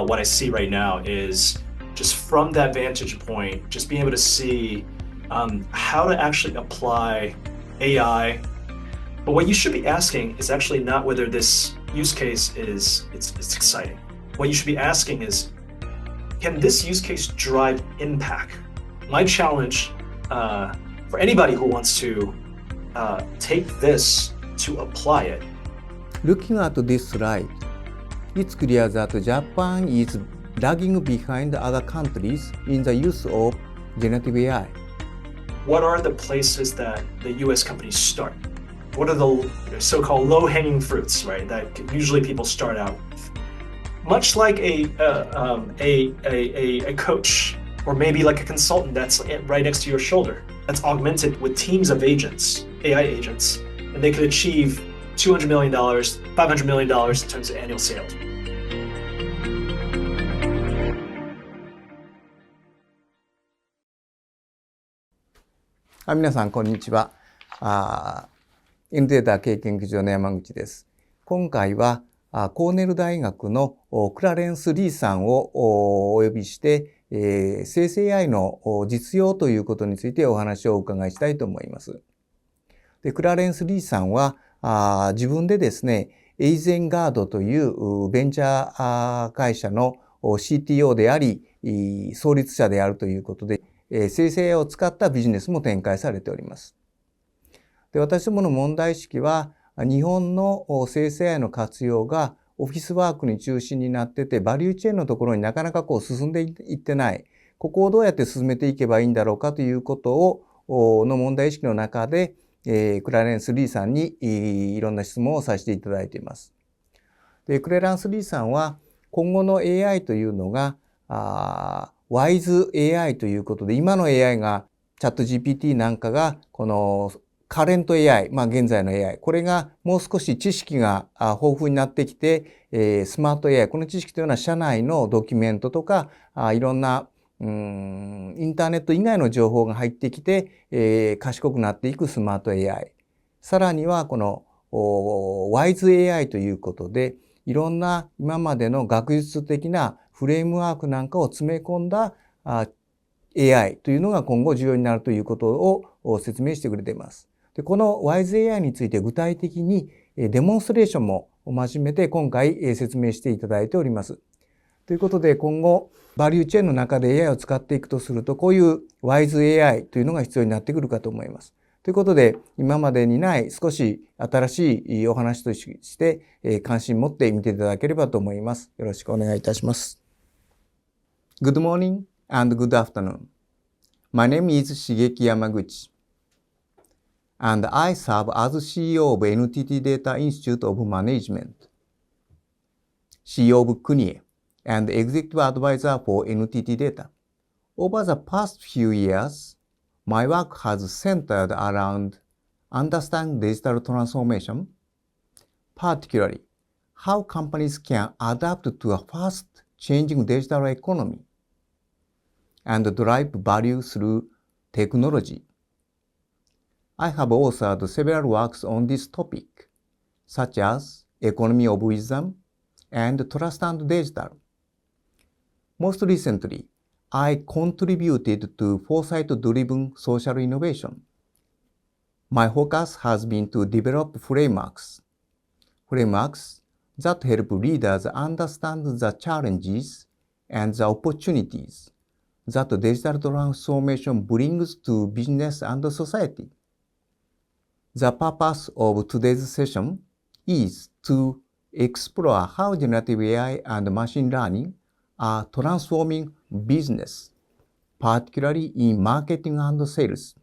what I see right now is just from that vantage point, just being able to see how to actually apply AI. But what you should be asking is actually not whether this use case is it's exciting. What you should be asking is, can this use case drive impact? My challenge for anybody who wants to take this to apply it. Looking at this slide, it's clear that Japan is lagging behind other countries in the use of generative AI. What are the places that the US companies start? What are the so-called low-hanging fruits, right? That usually people start out with. Much like a coach, or maybe like a consultant that's right next to your shoulder, that's augmented with teams of agents, AI agents, and they could achieve $200 million, $500 million in terms of annual sales. 皆さんこんにちは。インデータ経験研究所の山口です。今回はコーネル大学のクラレンス・リーさんをお呼びして、生成 AI の実用ということについてお話をお伺いしたいと思います。で、クラレンス・リーさんは自分でですね、エイゼンガードというベンチャー会社の CTO であり、創立者であるということで、生成 AI を使ったビジネスも展開されております。で、私どもの問題意識は、日本の生成 AI の活用がオフィスワークに中心になってて、バリューチェーンのところになかなか進んでいってない。ここをどうやって進めていけばいいんだろうかということの問題意識の中で、クラレンス・リーさんにいろんな質問をさせていただいています。で、クラレンス・リーさんは今後の AI というのが、Wise AI ということで、今の AI がチャット GPT なんかが、このカレント AI、現在の AI、これがもう少し知識が豊富になってきて、スマート AI、この知識というのは社内のドキュメントとか、いろんなインターネット以外の情報が入ってきて、賢くなっていくスマート AI。さらにはこのWise AI ということで、いろんな今までの学術的なフレームワークなんかを詰め込んだAI というのが今後重要になるということを説明してくれています。で、この Wise AI について具体的にデモンストレーションも交えて今回説明していただいております。ということで今後バリューチェーンの中で AI を使っていくとするとこういう Wise AI というのが必要になってくるかと思います。ということで今までにない少し新しいお話として関心持って見ていただければと思います。よろしくお願いいたします。Good morning and good afternoon. My name is Shigeki Yamaguchi, and I serve as CEO of NTT Data Institute of Management, CEO of Kunie, and Executive Advisor for NTT Data. Over the past few years, my work has centered around understanding digital transformation, particularly how companies can adapt to a fast-changing digital economy and drive value through technology. I have authored several works on this topic, such as Economy of Wisdom and Trust and Digital. Most recently, I contributed to foresight-driven social innovation. My focus has been to develop frameworks that help leaders understand the challenges and the opportunities that digital transformation brings to business and society. The purpose of today's session is to explore how generative AI and machine learning are transforming business, particularly in marketing and sales.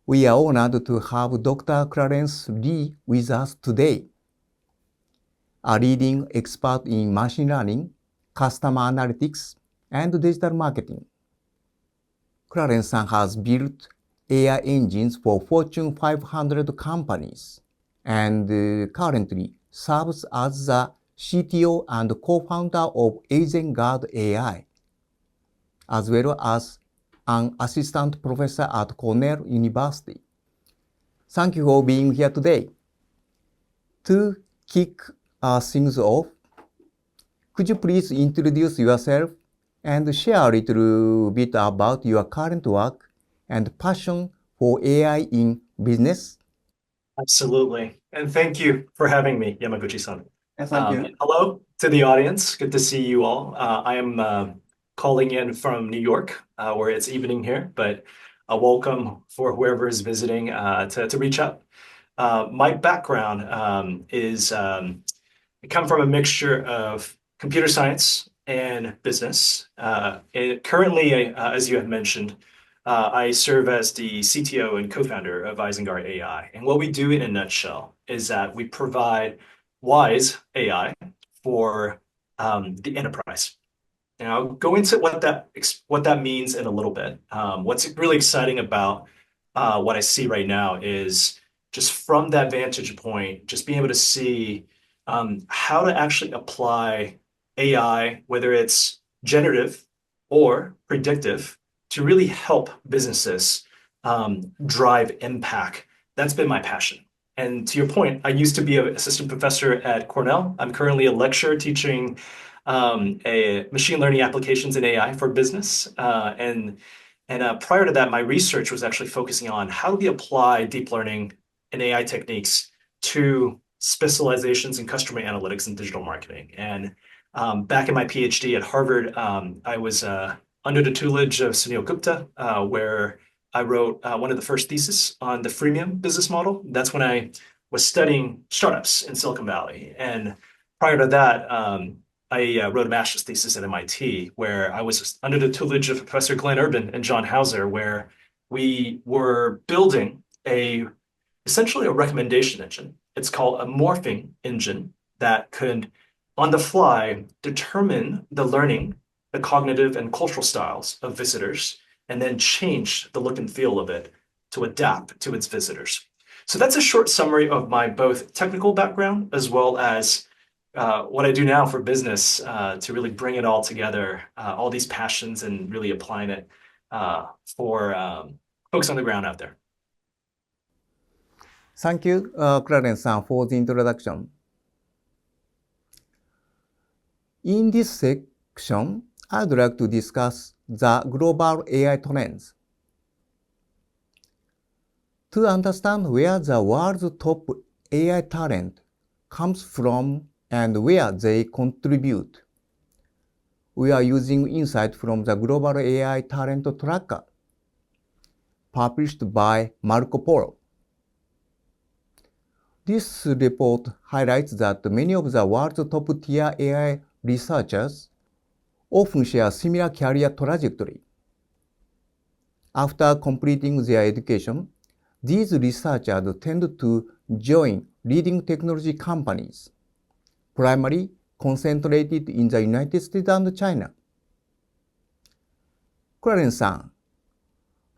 We are honored to have Dr. Clarence Lee with us today, a leading expert in machine learning, customer analytics, and digital marketing. Clarence has built AI engines for Fortune 500 companies and currently serves as the CTO and co-founder of Eisengard AI, as well as an assistant professor at Cornell University. Thank you for being here today. To kick things off, Could you please introduce yourself and share a little bit about your current work and passion for AI in business? Absolutely. And thank you for having me, Yamaguchi-san. Thank you. Hello to the audience. Good to see you all. I am calling in from New York, where it's evening here, but a welcome for whoever is visiting to reach out. My background is I come from a mixture of computer science and business. Currently, as you have mentioned, I serve as the CTO and co-founder of Eisengard AI. And what we do in a nutshell is that we provide wise AI for the enterprise. And I'll go into what that means in a little bit. What's really exciting about what I see right now is just from that vantage point, just being able to see how to actually apply AI, whether it's generative or predictive, to really help businesses drive impact. That's been my passion. And to your point, I used to be an assistant professor at Cornell. I'm currently a lecturer teaching machine learning applications in AI for business. And prior to that, my research was actually focusing on how do we apply deep learning and AI techniques to specializations in customer analytics and digital marketing. And back in my PhD at Harvard, I was under the tutelage of Sunil Gupta, where I wrote one of the first theses on the freemium business model. That's when I was studying startups in Silicon Valley. And prior to that, I wrote a master's thesis at MIT, where I was under the tutelage of Professor Glenn Urban and John Hauser, where we were building essentially a recommendation engine. It's called a morphing engine that could, on the fly, determine the learning, the cognitive and cultural styles of visitors, and then change the look and feel of it to adapt to its visitors. So that's a short summary of my both technical background as well as what I do now for business to really bring it all together, all these passions, and really applying it for folks on the ground out there. Thank you, Clarence-san, for the introduction. In this section, I'd like to discuss the global AI trends. To understand where the world's top AI talent comes from and where they contribute, we are using insight from the Global AI Talent Tracker, published by Marco Polo. This report highlights that many of the world's top-tier AI researchers often share similar career trajectory. After completing their education, these researchers tend to join leading technology companies, primarily concentrated in the United States and China. Clarence-san,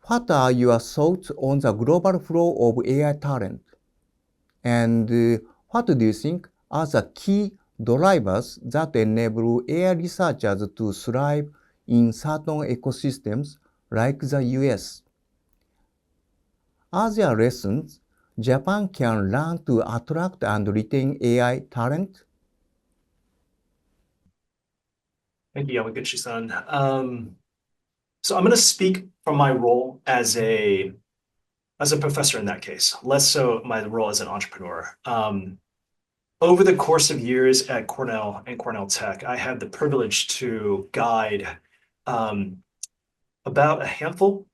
what are your thoughts on the global flow of AI talent? And what do you think are the key drivers that enable AI researchers to thrive in certain ecosystems like the US? Are there lessons Japan can learn to attract and retain AI talent? Thank you, Yamaguchi-san. So I'm going to speak from my role as a professor in that case, less so my role as an entrepreneur. Over the course of years at Cornell and Cornell Tech, I had the privilege to guide about a handful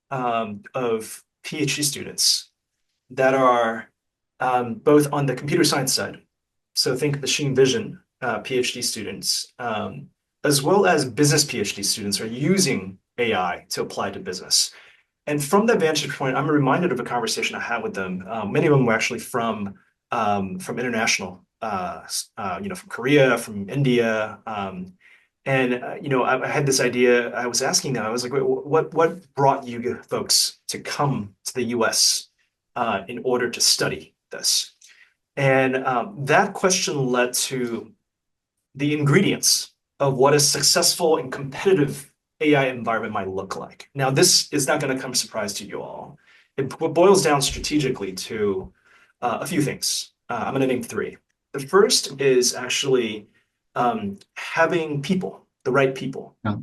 of PhD students that are both on the computer science side, so think machine vision PhD students, as well as business PhD students are using AI to apply to business. And from that vantage point, I'm reminded of a conversation I had with them. Many of them were actually from international, from Korea, from India. I had this idea. I was asking them, I was like, what brought you folks to come to the US in order to study this? And that question led to the ingredients of what a successful and competitive AI environment might look like. Now, this is not going to come as a surprise to you all. It boils down strategically to a few things. I'm going to name three. The first is actually having people, the right people. Yeah.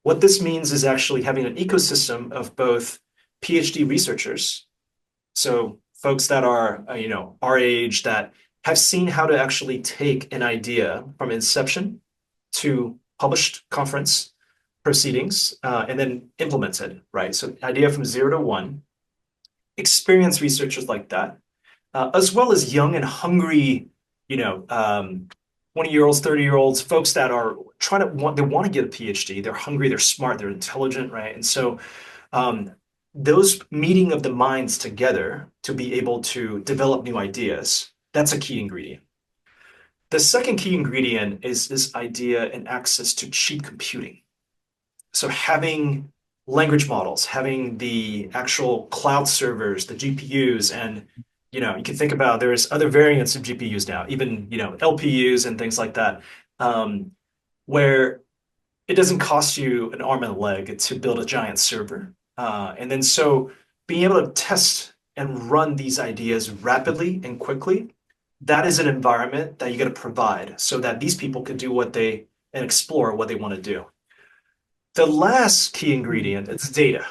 What this means is actually having an ecosystem of both PhD researchers, so folks that are, our age that have seen how to actually take an idea from inception to published conference proceedings and then implement it, right? So idea from 0 to 1, experienced researchers like that, as well as young and hungry, 20-year-olds, 30-year-olds, folks that are they want to get a PhD. They're hungry, they're smart, they're intelligent, right? And so those meeting of the minds together to be able to develop new ideas, that's a key ingredient. The second key ingredient is this idea and access to cheap computing. So having language models, having the actual cloud servers, the GPUs, and you can think about there's other variants of GPUs now, even LPUs and things like that, where it doesn't cost you an arm and a leg to build a giant server. And then so being able to test and run these ideas rapidly and quickly, that is an environment that you got to provide so that these people can do and explore what they want to do. The last key ingredient is data.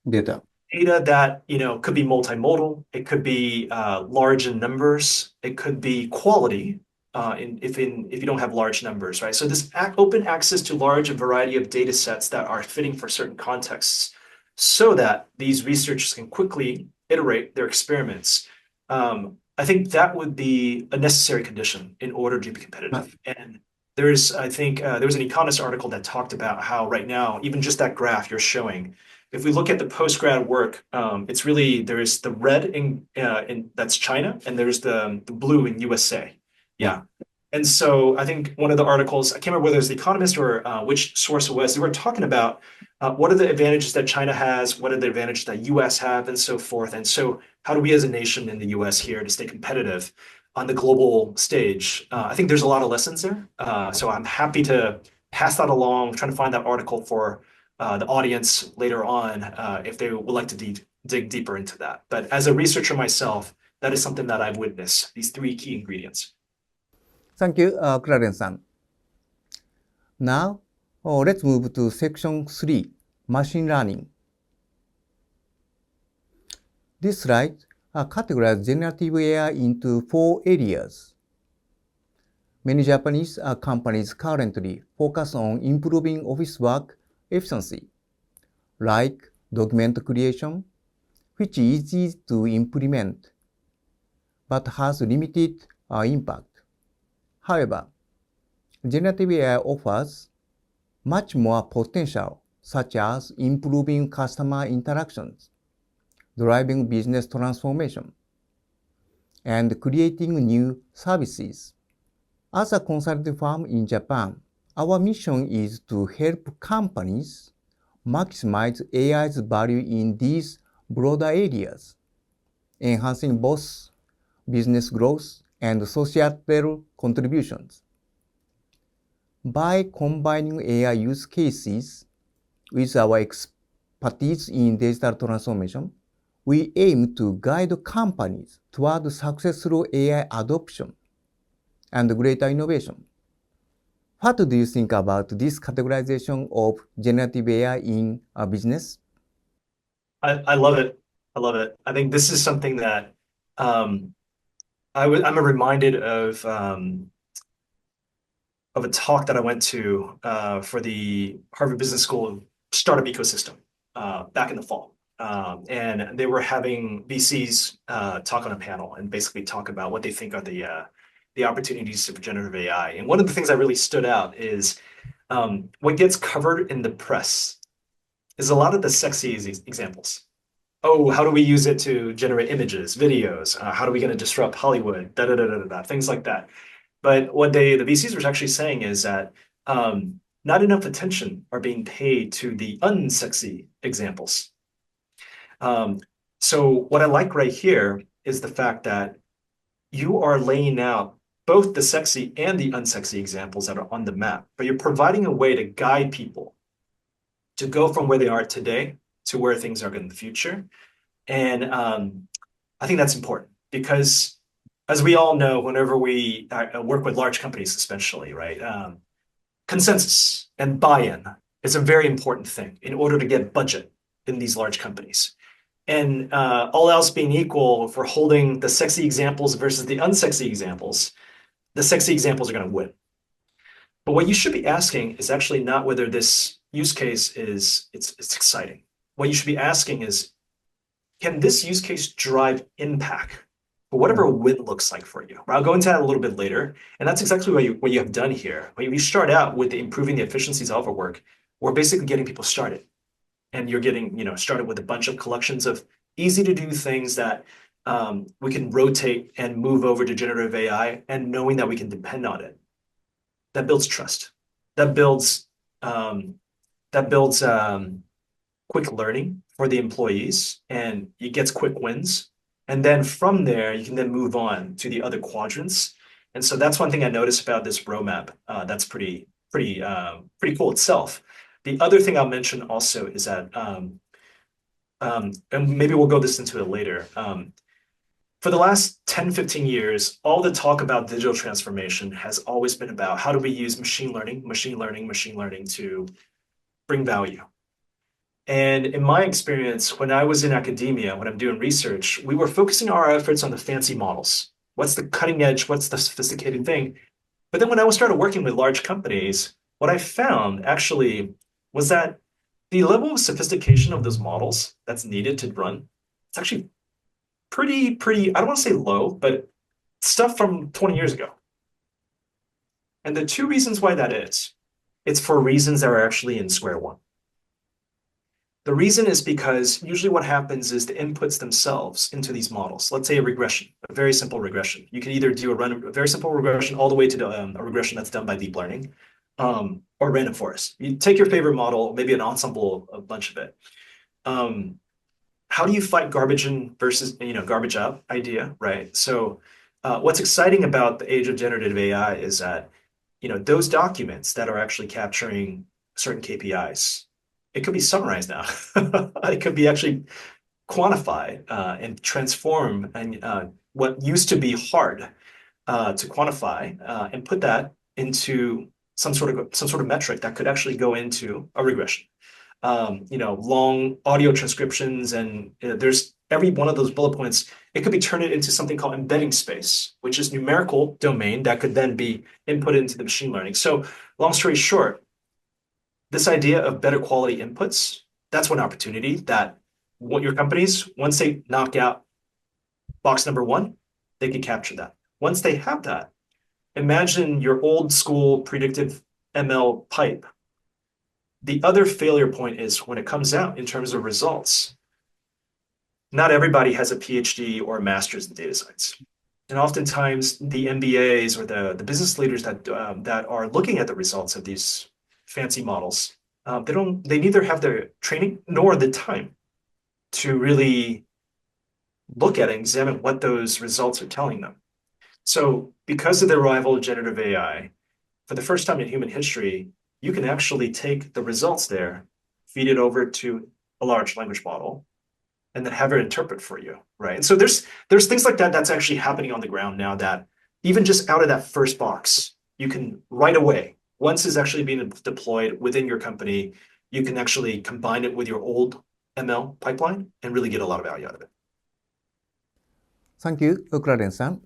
Data. Data that could be multimodal, it could be large in numbers, it could be quality if you don't have large numbers, right? So this open access to large variety of data sets that are fitting for certain contexts, so that these researchers can quickly iterate their experiments. I think that would be a necessary condition in order to be competitive. And there was an Economist article that talked about how right now, even just that graph you're showing, if we look at the post-grad work, it's really, there's the red in that's China, and there's the blue in USA. Yeah. And so I think one of the articles, I can't remember whether it was The Economist or which source it was, they were talking about what are the advantages that China has, what are the advantages that US have, and so forth. And so how do we as a nation in the US here to stay competitive on the global stage? I think there's a lot of lessons there. So I'm happy to pass that along, trying to find that article for the audience later on if they would like to dig deeper into that. But as a researcher myself, that is something that I've witnessed, these 3 key ingredients. Thank you, Clarence-san. Now, let's move to section 3, machine learning. This slide categorizes generative AI into 4 areas. Many Japanese companies currently focus on improving office work efficiency, like document creation, which is easy to implement, but has limited impact. However, generative AI offers much more potential, such as improving customer interactions, driving business transformation, and creating new services. As a consulting firm in Japan, our mission is to help companies maximize AI's value in these broader areas, enhancing both business growth and societal contributions. By combining AI use cases with our expertise in digital transformation, we aim to guide companies toward successful AI adoption and greater innovation. What do you think about this categorization of generative AI in a business? I love it. I love it. I think this is something that I'm reminded of a talk that I went to for the Harvard Business School startup ecosystem back in the fall. And they were having VCs talk on a panel and basically talk about what they think are the opportunities for generative AI. And one of the things that really stood out is what gets covered in the press is a lot of the sexy examples. Oh, how do we use it to generate images, videos? How are we going to disrupt Hollywood? Things like that. But what the VCs were actually saying is that not enough attention are being paid to the unsexy examples. So what I like right here is the fact that you are laying out both the sexy and the unsexy examples that are on the map, but you're providing a way to guide people to go from where they are today to where things are in the future. And I think that's important because as we all know, whenever we work with large companies, especially, right, consensus and buy-in is a very important thing in order to get budget in these large companies. And all else being equal, if we're holding the sexy examples versus the unsexy examples, the sexy examples are going to win. But what you should be asking is actually not whether this use case is it's exciting. What you should be asking is, can this use case drive impact for whatever a win looks like for you? I'll go into that a little bit later. And that's exactly what you have done here. When you start out with improving the efficiencies of our work, we're basically getting people started. And you're getting, started with a bunch of collections of easy to do things that we can rotate and move over to generative AI, and knowing that we can depend on it. That builds trust. That builds quick learning for the employees, and it gets quick wins. And then from there, you can then move on to the other quadrants. And so that's one thing I noticed about this roadmap. That's pretty cool itself. The other thing I'll mention also is that, and maybe we'll go this into it later. For the last 10, 15 years, all the talk about digital transformation has always been about how do we use machine learning to bring value. And in my experience, when I was in academia, when I'm doing research, we were focusing our efforts on the fancy models. What's the cutting edge? What's the sophisticated thing? But then when I started working with large companies, what I found actually was that the level of sophistication of those models that's needed to run, it's actually pretty, I don't want to say low, but stuff from 20 years ago. And the two reasons why that is, it's for reasons that are actually in square one. The reason is because usually what happens is the inputs themselves into these models. Let's say a regression, a very simple regression. You can either do a very simple regression all the way to a regression that's done by deep learning, or random forest. You take your favorite model, maybe an ensemble, a bunch of it. How do you fight garbage in versus garbage out idea, right? So what's exciting about the age of generative AI is that those documents that are actually capturing certain KPIs, it could be summarized now. It could be actually quantified and transform, and what used to be hard to quantify and put that into some sort of metric that could actually go into a regression. Long audio transcriptions, and there's every one of those bullet points, it could be turned into something called embedding space, which is numerical domain that could then be input into the machine learning. So long story short, this idea of better quality inputs, that's one opportunity that what your companies, once they knock out box number one, they can capture that. Once they have that, imagine your old school predictive ML pipe. The other failure point is when it comes out in terms of results, not everybody has a PhD or a master's in data science. And oftentimes the MBAs or the business leaders that are looking at the results of these fancy models, they neither have the training nor the time to really look at and examine what those results are telling them. So because of the arrival of generative AI, for the first time in human history, you can actually take the results there, feed it over to a large language model, and then have it interpret for you, right? And so there's things like that that's actually happening on the ground now, that even just out of that first box, you can right away, once it's actually being deployed within your company, you can actually combine it with your old ML pipeline and really get a lot of value out of it. Thank you, Clarence-san.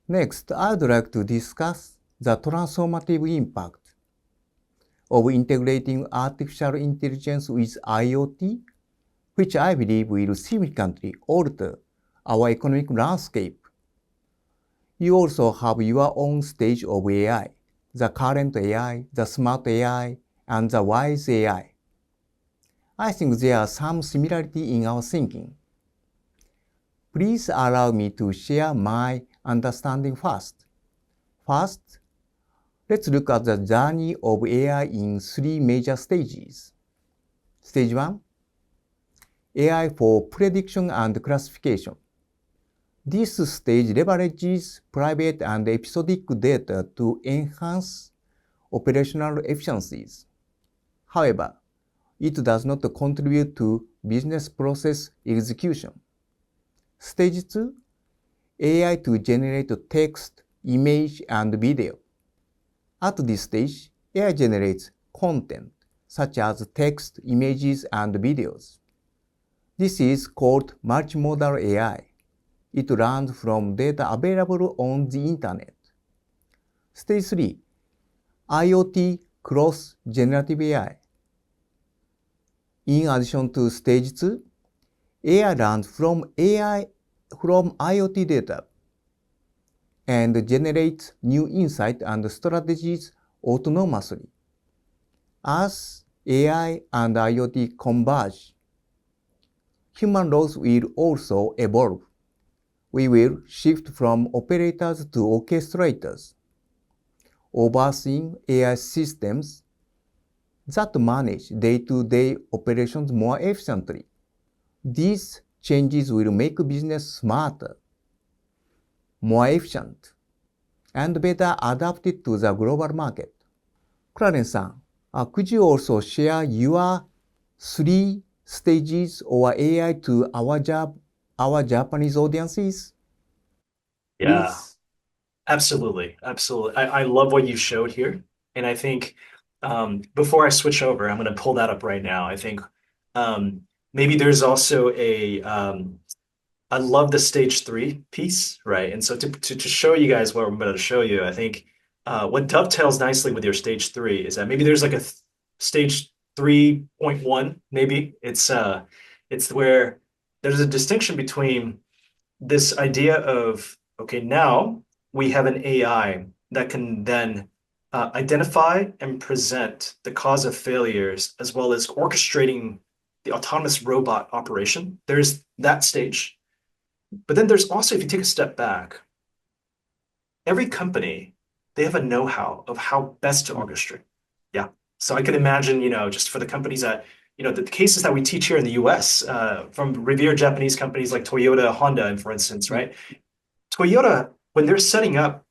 Next, I would like to discuss the transformative impact of integrating artificial intelligence with IoT, which I believe will significantly alter our economic landscape. You also have your own stage of AI, the current AI, the smart AI, and the wise AI. I think there are some similarity in our thinking. Please allow me to share my understanding first. First, let's look at the journey of AI in three major stages. Stage 1, AI for prediction and classification. This stage leverages private and episodic data to enhance operational efficiencies. However, it does not contribute to business process execution. Stage 2, AI to generate text, image, and video. At this stage, AI generates content such as text, images, and videos. This is called multimodal AI. It learns from data available on the internet. Stage 3, IoT cross-generative AI. In addition to stage 2, AI learns from IoT data and generates new insights and strategies autonomously. As AI and IoT converge, human roles will also evolve. We will shift from operators to orchestrators, overseeing AI systems that manage day-to-day operations more efficiently. These changes will make business smarter, more efficient, and better adapted to the global market. Clarence-san, could you also share your 3 stages of AI to our Japanese audiences? Yeah, Please. absolutely. Absolutely. I love what you showed here. And I think before I switch over, I'm going to pull that up right now. I think maybe there's also I love the stage 3 piece, right? And so to show you guys what I'm about to show you, I think what dovetails nicely with your stage 3 is that maybe there's like a stage 3.1, maybe. It's where there's a distinction between this idea of, okay, now we have an AI that can then identify and present the cause of failures as well as orchestrating the autonomous robot operation. There's that stage. But then there's also, if you take a step back, every company, they have a know-how of how best to orchestrate. Yeah. So I can imagine, just for the companies that, the cases that we teach here in the US from revered Japanese companies like Toyota, Honda, and for instance, right? Toyota, when they're setting up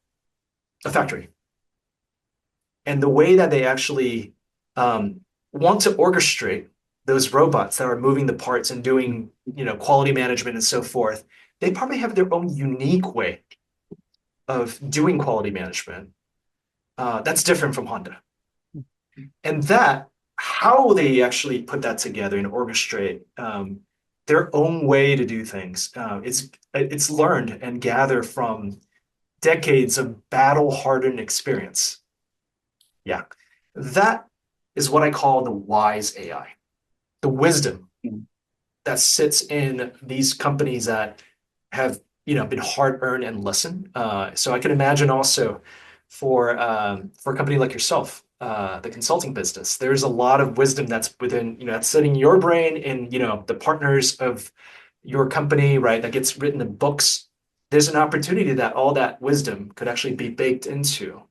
a factory and the way that they actually want to orchestrate those robots that are moving the parts and doing, quality management and so forth, they probably have their own unique way of doing quality management that's different from Honda. And that, how they actually put that together and orchestrate their own way to do things, it's learned and gathered from decades of battle-hardened experience. Yeah, that is what I call the wise AI, the wisdom that sits in these companies that have been hard-earned and listened. So I can imagine also for a company like yourself, the consulting business, there's a lot of wisdom that's within, that's sitting in your brain and, the partners of your company, right, that gets written in books. There's an opportunity that all that wisdom could actually be baked into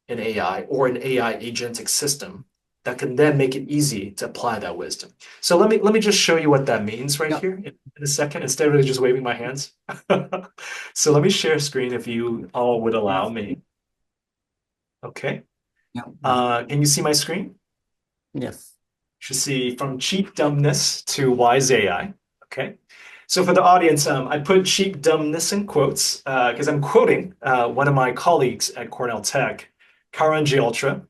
an AI or an AI agentic system that can then make it easy to apply that wisdom. So let me just show you what that means right here in a second, instead of just waving my hands. So let me share screen if you all would allow me. Okay. Can you see my screen? Yes. You should see from cheap dumbness to wise AI. Okay. So for the audience, I put cheap dumbness in quotes because I'm quoting one of my colleagues at Cornell Tech, Karan Gialtra.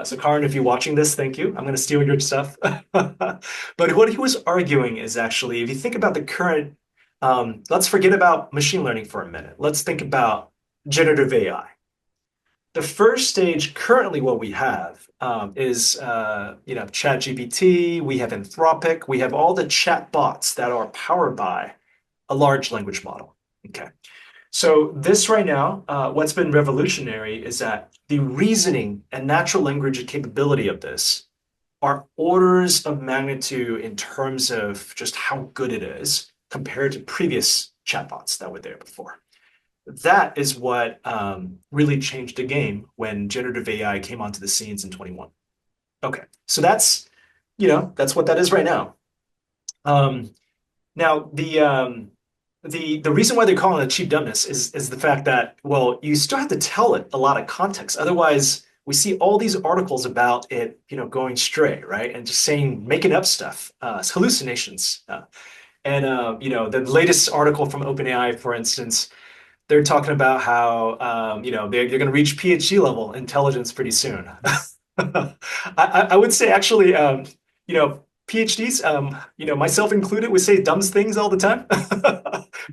So Karan, if you're watching this, thank you. I'm going to steal your stuff. But what he was arguing is actually, if you think about the current, let's forget about machine learning for a minute. Let's think about generative AI. The first stage currently what we have is ChatGPT, we have Anthropic, we have all the chat bots that are powered by a large language model. Okay. So this right now, what's been revolutionary is that the reasoning and natural language capability of this are orders of magnitude in terms of just how good it is compared to previous chatbots that were there before. That is what really changed the game when generative AI came onto the scenes in 21. Okay, so that's what that is right now. Now the reason why they're calling it cheap dumbness is the fact that, well, you still have to tell it a lot of context. Otherwise, we see all these articles about it, going stray, right? And just making up stuff, hallucinations. The latest article from OpenAI, for instance, they're talking about how they're going to reach PhD level intelligence pretty soon. I would say actually, PhDs, myself included, we say dumb things all the time.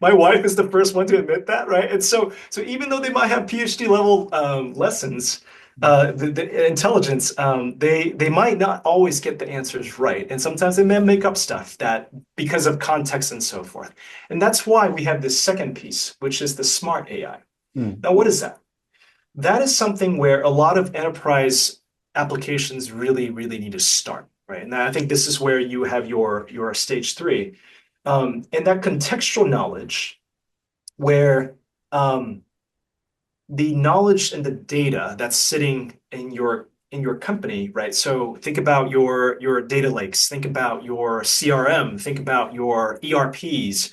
My wife is the first one to admit that, right? And so even though they might have PhD level lessons, the intelligence, they might not always get the answers right, and sometimes they may make up stuff that because of context and so forth. And that's why we have this second piece, which is the smart AI. Now, what is that? That is something where a lot of enterprise applications really need to start, right? And I think this is where you have your stage 3, and that contextual knowledge, where the knowledge and the data that's sitting in your company, right? So think about your data lakes, think about your CRM, think about your ERPs.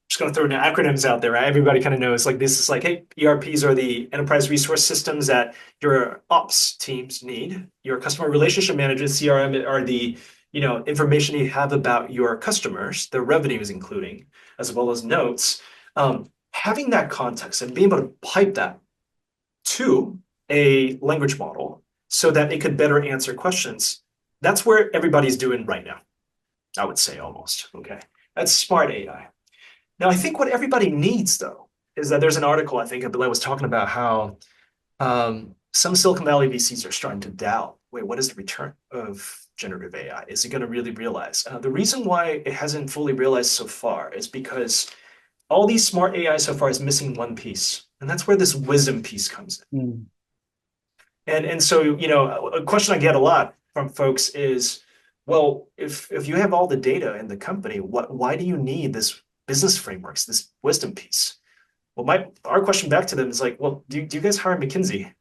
Just going to throw acronyms out there, right? Everybody kind of knows, like, this is like, hey, ERPs are the enterprise resource systems that your ops teams need. Your customer relationship managers, CRM, are the information you have about your customers, their revenues including, as well as notes. Having that context and being able to pipe that to a language model so that it could better answer questions, that's where everybody's doing right now, I would say, almost. Okay, that's smart AI. Now, I think what everybody needs, though, is that there's an article, I think, I was talking about how some Silicon Valley VCs are starting to doubt, wait, what is the return of generative AI? Is it going to really realize? The reason why it hasn't fully realized so far is because all these smart AI so far is missing one piece, and that's where this wisdom piece comes in. And so, a question I get a lot from folks is, well, if you have all the data in the company, why do you need this business frameworks, this wisdom piece? Well, our question back to them is like, well, do you guys hire McKinsey?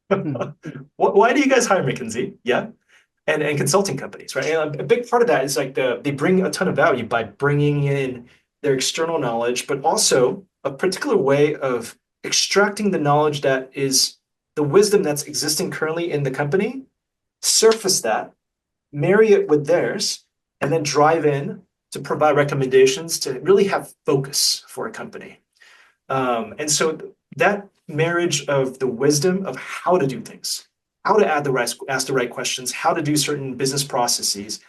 Why do you guys hire McKinsey? Yeah. And consulting companies, right? And a big part of that is like they bring a ton of value by bringing in their external knowledge, but also a particular way of extracting the knowledge that is the wisdom that's existing currently in the company, surface that, marry it with theirs, and then drive in to provide recommendations to really have focus for a company. And so that marriage of the wisdom of how to do things, how to ask the right questions, how to do certain business processes,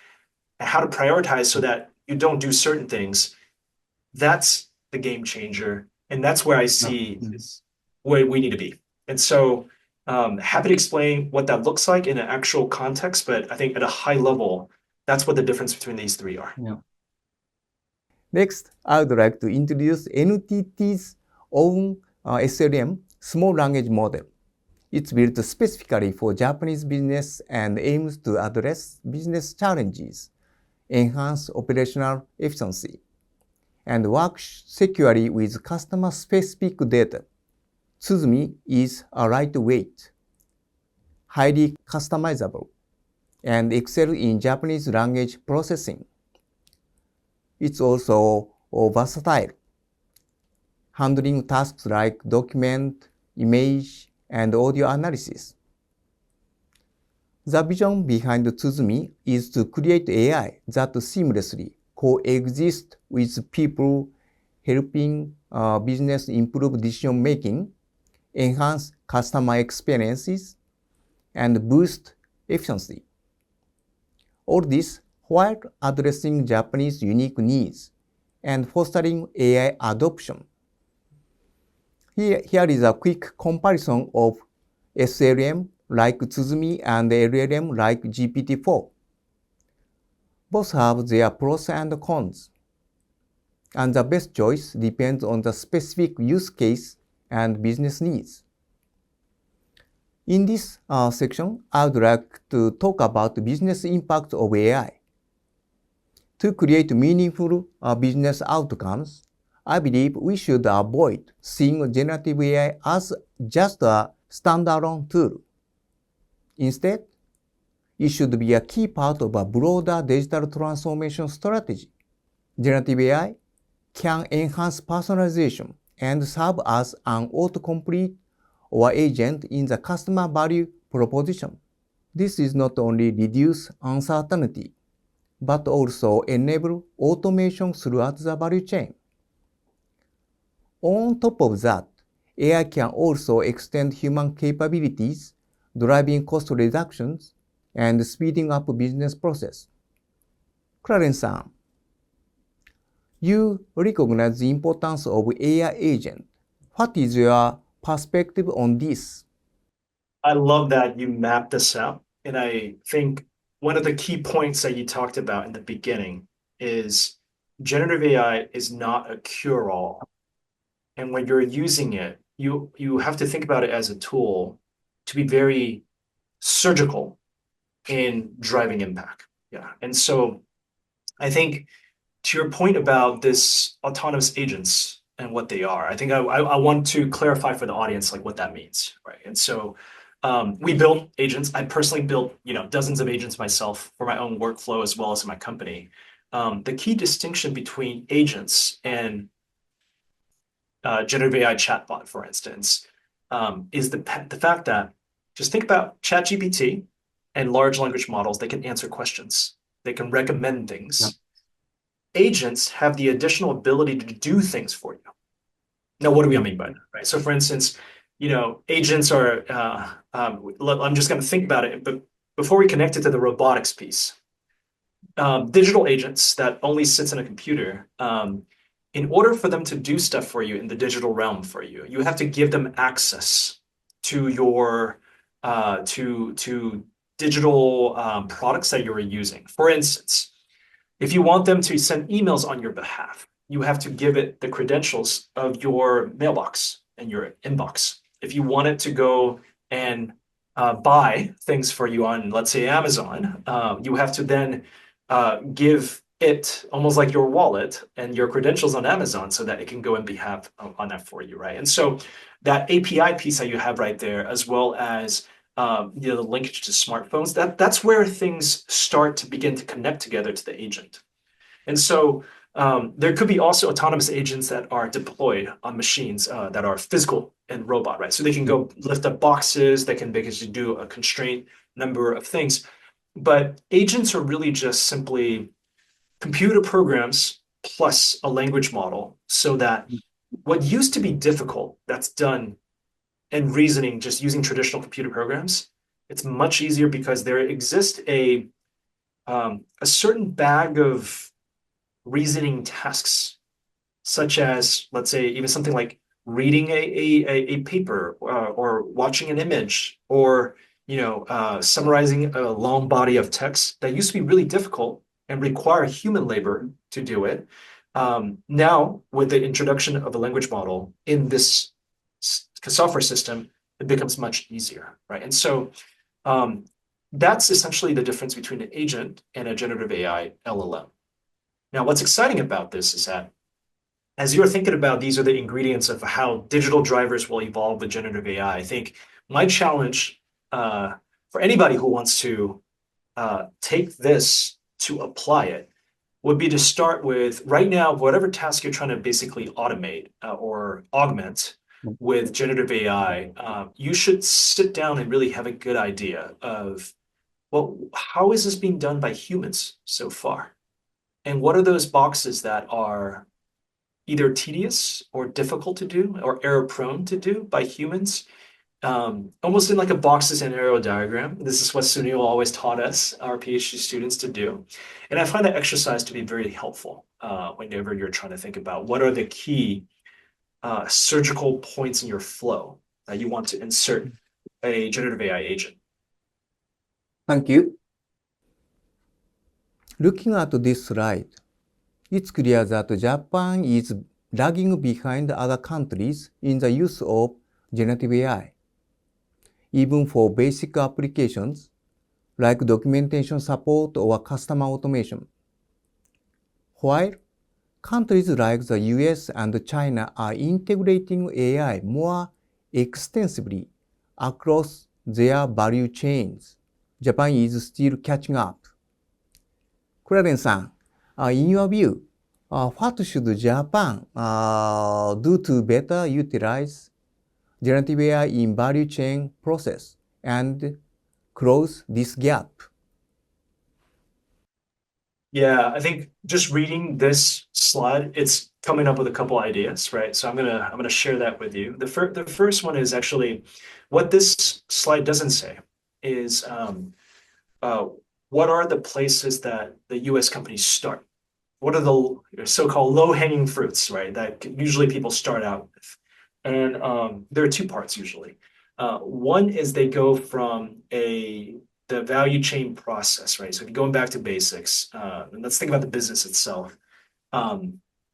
and how to prioritize so that you don't do certain things, that's the game changer. And that's where I see where we need to be. And so happy to explain what that looks like in an actual context, but I think at a high level, that's what the difference between these three are. Yeah. Next, I would like to introduce NTT's own SLM, small language model. It's built specifically for Japanese business and aims to address business challenges, enhance operational efficiency, and work securely with customer-specific data. Tsuzumi is a lightweight, highly customizable, and excels in Japanese language processing. It's also versatile, handling tasks like document, image, and audio analysis. The vision behind Tsuzumi is to create AI that seamlessly coexist with people, helping business improve decision-making, enhance customer experiences, and boost efficiency. All this while addressing Japanese unique needs and fostering AI adoption. Here is a quick comparison of SLM like Tsuzumi and LLM like GPT-4. Both have their pros and cons, and the best choice depends on the specific use case and business needs. In this section, I would like to talk about the business impact of AI. To create meaningful business outcomes, I believe we should avoid seeing generative AI as just a standalone tool. Instead, it should be a key part of a broader digital transformation strategy. Generative AI can enhance personalization and serve as an autocomplete or agent in the customer value proposition. This is not only reduce uncertainty, but also enable automation throughout the value chain. On top of that, AI can also extend human capabilities, driving cost reductions and speeding up business process. クラレンさん、You recognize the importance of AI agent. What is your perspective on this? I love that you mapped this out. And I think one of the key points that you talked about in the beginning is generative AI is not a cure-all. And when you're using it, you have to think about it as a tool to be very surgical in driving impact. Yeah. And so I think to your point about this autonomous agents and what they are, I think I want to clarify for the audience like what that means, right? And so we build agents. I personally built dozens of agents myself for my own workflow as well as in my company. The key distinction between agents and generative AI chatbot, for instance, is the fact that just think about ChatGPT and large language models. They can answer questions. They can recommend things. Yeah. Agents have the additional ability to do things for you. Now, what do I mean by that? Right. So, for instance, agents are. I'm just going to think about it, but before we connect it to the robotics piece, digital agents that only sits in a computer. In order for them to do stuff for you in the digital realm for you, you have to give them access to your to digital products that you're using. For instance, if you want them to send emails on your behalf, you have to give it the credentials of your mailbox and your inbox. If you want it to go and buy things for you on, let's say, Amazon, you have to then give it almost like your wallet and your credentials on Amazon so that it can go and behave on that for you, right? And so that API piece that you have right there, as well as the linkage to smartphones, that's where things start to begin to connect together to the agent. And so there could be also autonomous agents that are deployed on machines that are physical and robot, right? So they can go lift up boxes, they can basically do a constrained number of things. But agents are really just simply computer programs plus a language model, so that what used to be difficult that's done in reasoning just using traditional computer programs, it's much easier because there exists a certain bag of reasoning tasks, such as, let's say, even something like reading a paper or watching an image or summarizing a long body of text that used to be really difficult and require human labor to do it. Now, with the introduction of a language model in this software system, it becomes much easier, right? And so that's essentially the difference between an agent and a generative AI LLM. Now, what's exciting about this is that as you're thinking about these are the ingredients of how digital drivers will evolve with generative AI, I think my challenge for anybody who wants to take this to apply it would be to start with, right now, whatever task you're trying to basically automate or augment with generative AI, you should sit down and really have a good idea of, well, how is this being done by humans so far? And what are those boxes that are either tedious or difficult to do or error prone to do by humans? Almost in like a boxes and arrow diagram. This is what Sunil always taught us, our PhD students, to do. And I find that exercise to be very helpful whenever you're trying to think about what are the key surgical points in your flow that you want to insert a generative AI agent. Thank you. Looking at this slide, it's clear that Japan is lagging behind other countries in the use of generative AI. Even for basic applications like documentation support or customer automation. While countries like the US and China are integrating AI more extensively across their value chains, Japan is still catching up. クラレンさん、in your view, what should Japan do to better utilize generative AI in value chain process and close this gap? Yeah, I think just reading this slide, it's coming up with a couple ideas, right? So I'm gonna share that with you. The first one is actually what this slide doesn't say is what are the places that the U.S. companies start? What are the so-called low-hanging fruits, right? That usually people start out with, and there are two parts usually. One is they go from the value chain process, right? So if you're going back to basics, and let's think about the business itself.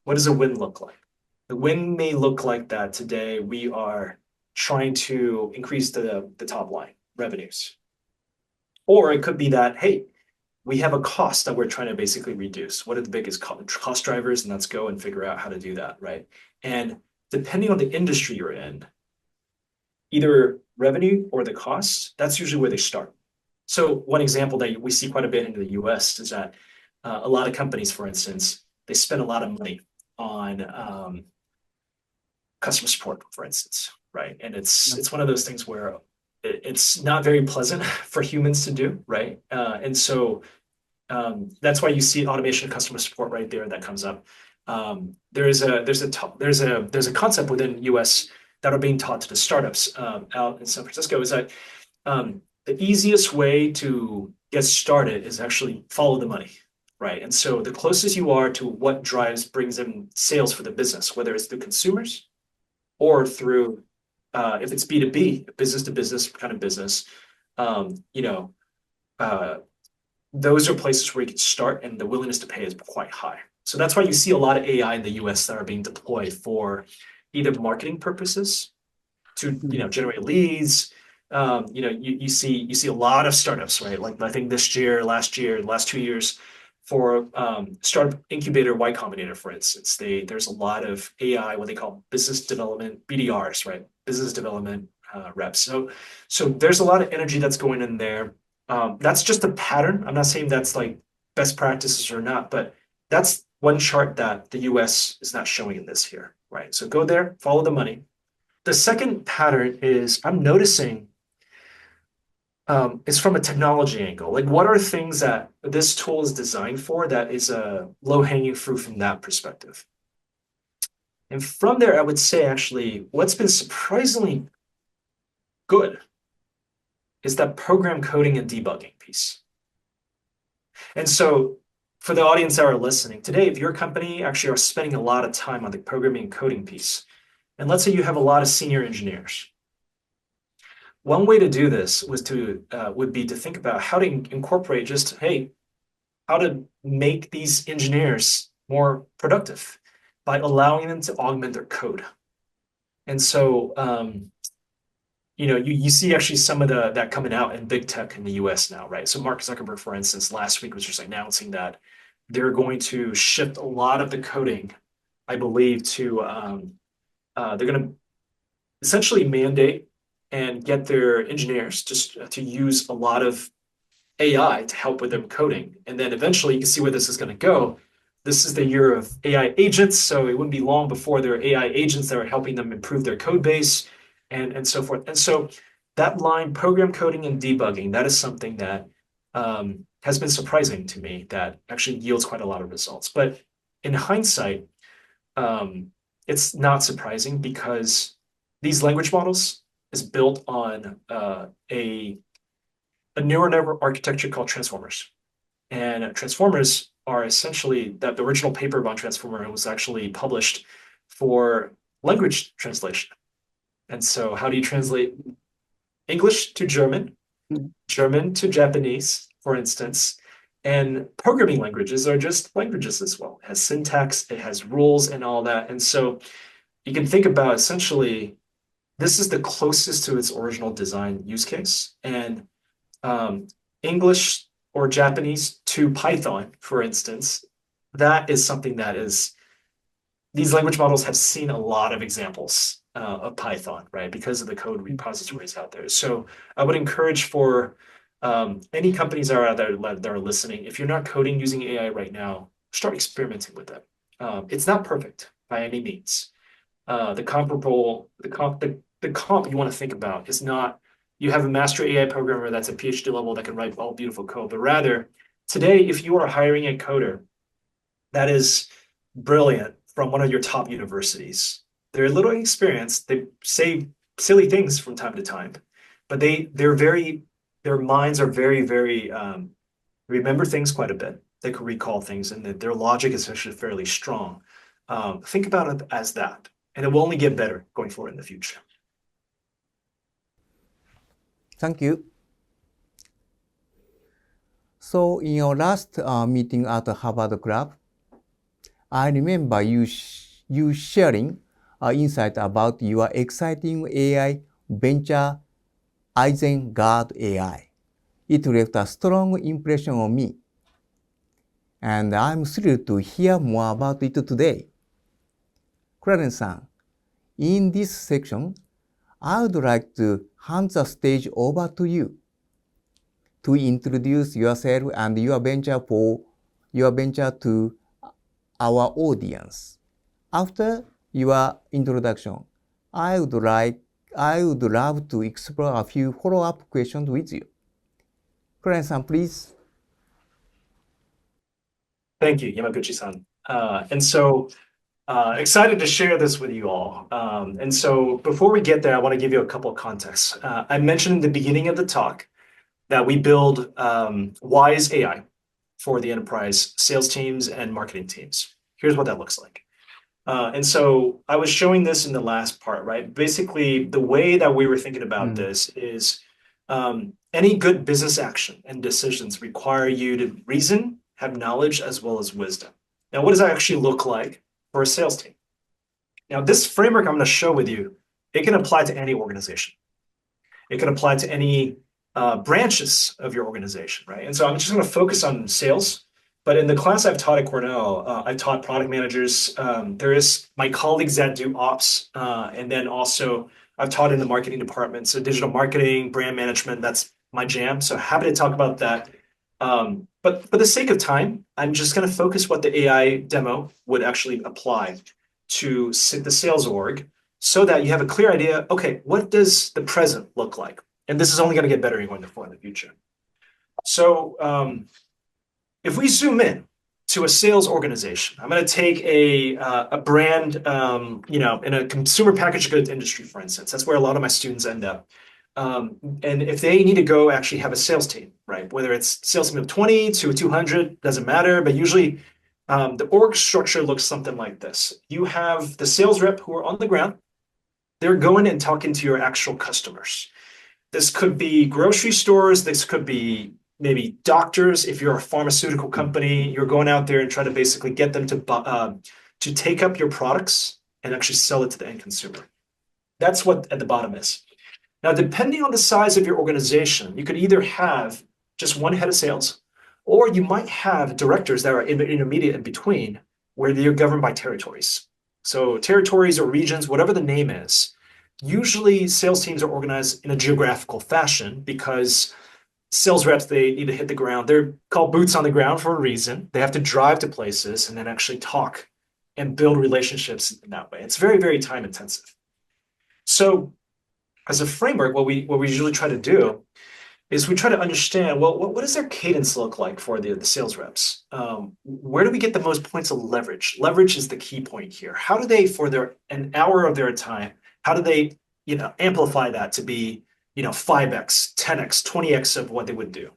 What does a win look like? The win may look like that today we are trying to increase the top line revenues. Or it could be that, hey, we have a cost that we're trying to basically reduce. What are the biggest cost drivers? And let's go and figure out how to do that, right? And depending on the industry you're in, either revenue or the costs, that's usually where they start. So one example that we see quite a bit in the US is that a lot of companies, for instance, they spend a lot of money on customer support, for instance, right? And it's one of those things where it's not very pleasant for humans to do, right? And so that's why you see automation of customer support right there that comes up. There's a concept within US that are being taught to the startups out in San Francisco is that the easiest way to get started is actually follow the money, right? And so the closest you are to what brings in sales for the business, whether it's through consumers or through if it's B2B, business to business kind of business, those are places where you can start, and the willingness to pay is quite high. So that's why you see a lot of AI in the US that are being deployed for either marketing purposes to generate leads. You see a lot of startups, right? Like I think this year, last 2 years, for startup incubator Y Combinator, for instance, there's a lot of AI, what they call business development BDRs, right? Business development reps. So there's a lot of energy that's going in there. That's just a pattern. I'm not saying that's like best practices or not, but that's one chart that the US is not showing in this here, right? So go there, follow the money. The second pattern is I'm noticing is from a technology angle. Like, what are things that this tool is designed for that is a low-hanging fruit from that perspective? And from there, I would say actually what's been surprisingly good is that program coding and debugging piece. And so for the audience that are listening today, if your company actually are spending a lot of time on the programming and coding piece, and let's say you have a lot of senior engineers, one way to do this would be to think about how to incorporate just, hey, how to make these engineers more productive by allowing them to augment their code. And so, you see actually some of that coming out in big tech in the US now, right? So Mark Zuckerberg, for instance, last week was just announcing that they're going to shift a lot of the coding, I believe, to they're going to essentially mandate and get their engineers just to use a lot of AI to help with them coding. And then eventually you can see where this is going to go. This is the year of AI agents, so it wouldn't be long before there are AI agents that are helping them improve their code base and so forth. And so that line, program coding and debugging, that is something that has been surprising to me that actually yields quite a lot of results. But in hindsight, it's not surprising because these language models is built on a neural network architecture called transformers. And transformers are essentially that the original paper on transformer was actually published for language translation. And so how do you translate English to German, German to Japanese, for instance? And programming languages are just languages as well. It has syntax, it has rules and all that. And so you can think about essentially, this is the closest to its original design use case. And English or Japanese to Python, for instance, that is something that is, these language models have seen a lot of examples of Python, right? Because of the code repositories out there. So I would encourage for any companies that are out there that are listening, if you're not coding using AI right now, start experimenting with it. It's not perfect by any means. The comp you want to think about is not, you have a master AI programmer that's a PhD level that can write all beautiful code, but rather today, if you are hiring a coder that is brilliant from one of your top universities. They're a little inexperienced. They say silly things from time to time, but their minds are very, remember things quite a bit. They could recall things, and their logic is actually fairly strong. Think about it as that, and it will only get better going forward in the future. Thank you. So in your last meeting at Harvard Club, I remember you sharing insight about your exciting AI venture, Eisengard AI. It left a strong impression on me, and I'm thrilled to hear more about it today. Clarence-san, in this section, I would like to hand the stage over to you to introduce yourself and your venture to our audience. After your introduction, I would love to explore a few follow-up questions with you. Clarence-san, please. Thank you, Yamaguchi-san. Excited to share this with you all. And so before we get there, I want to give you a couple of contexts. I mentioned in the beginning of the talk that we build Wise AI for the enterprise sales teams and marketing teams. Here's what that looks like. And so I was showing this in the last part, right? Basically, the way that we were thinking about this is any good business action and decisions require you to reason, have knowledge, as well as wisdom. Now, what does that actually look like for a sales team? Now, this framework I'm going to show with you, it can apply to any organization. It can apply to any branches of your organization, right? And so I'm just going to focus on sales. But in the class I've taught at Cornell, I've taught product managers. There is my colleagues that do ops. And then also I've taught in the marketing department. So digital marketing, brand management, that's my jam. So happy to talk about that. But for the sake of time, I'm just going to focus what the AI demo would actually apply to the sales org so that you have a clear idea, okay, what does the present look like? And this is only going to get better going forward in the future. So if we zoom in to a sales organization, I'm going to take a brand, in a consumer packaged goods industry, for instance. That's where a lot of my students end up. And if they need to go actually have a sales team, right? Whether it's sales team of 20 to 200, doesn't matter. But usually the org structure looks something like this. You have the sales rep who are on the ground. They're going and talking to your actual customers. This could be grocery stores. This could be maybe doctors. If you're a pharmaceutical company, you're going out there and try to basically get them to take up your products and actually sell it to the end consumer. That's what at the bottom is. Now, depending on the size of your organization, you could either have just one head of sales, or you might have directors that are intermediate in between, where you're governed by territories. So territories or regions, whatever the name is, usually sales teams are organized in a geographical fashion because sales reps, they need to hit the ground. They're called boots on the ground for a reason. They have to drive to places and then actually talk and build relationships in that way. It's very, very time intensive. So as a framework, what we usually try to do is we try to understand, well, what does their cadence look like for the sales reps? Where do we get the most points of leverage? Leverage is the key point here. How do they, for an hour of their time, how do they amplify that to be 5x, 10x, 20x of what they would do?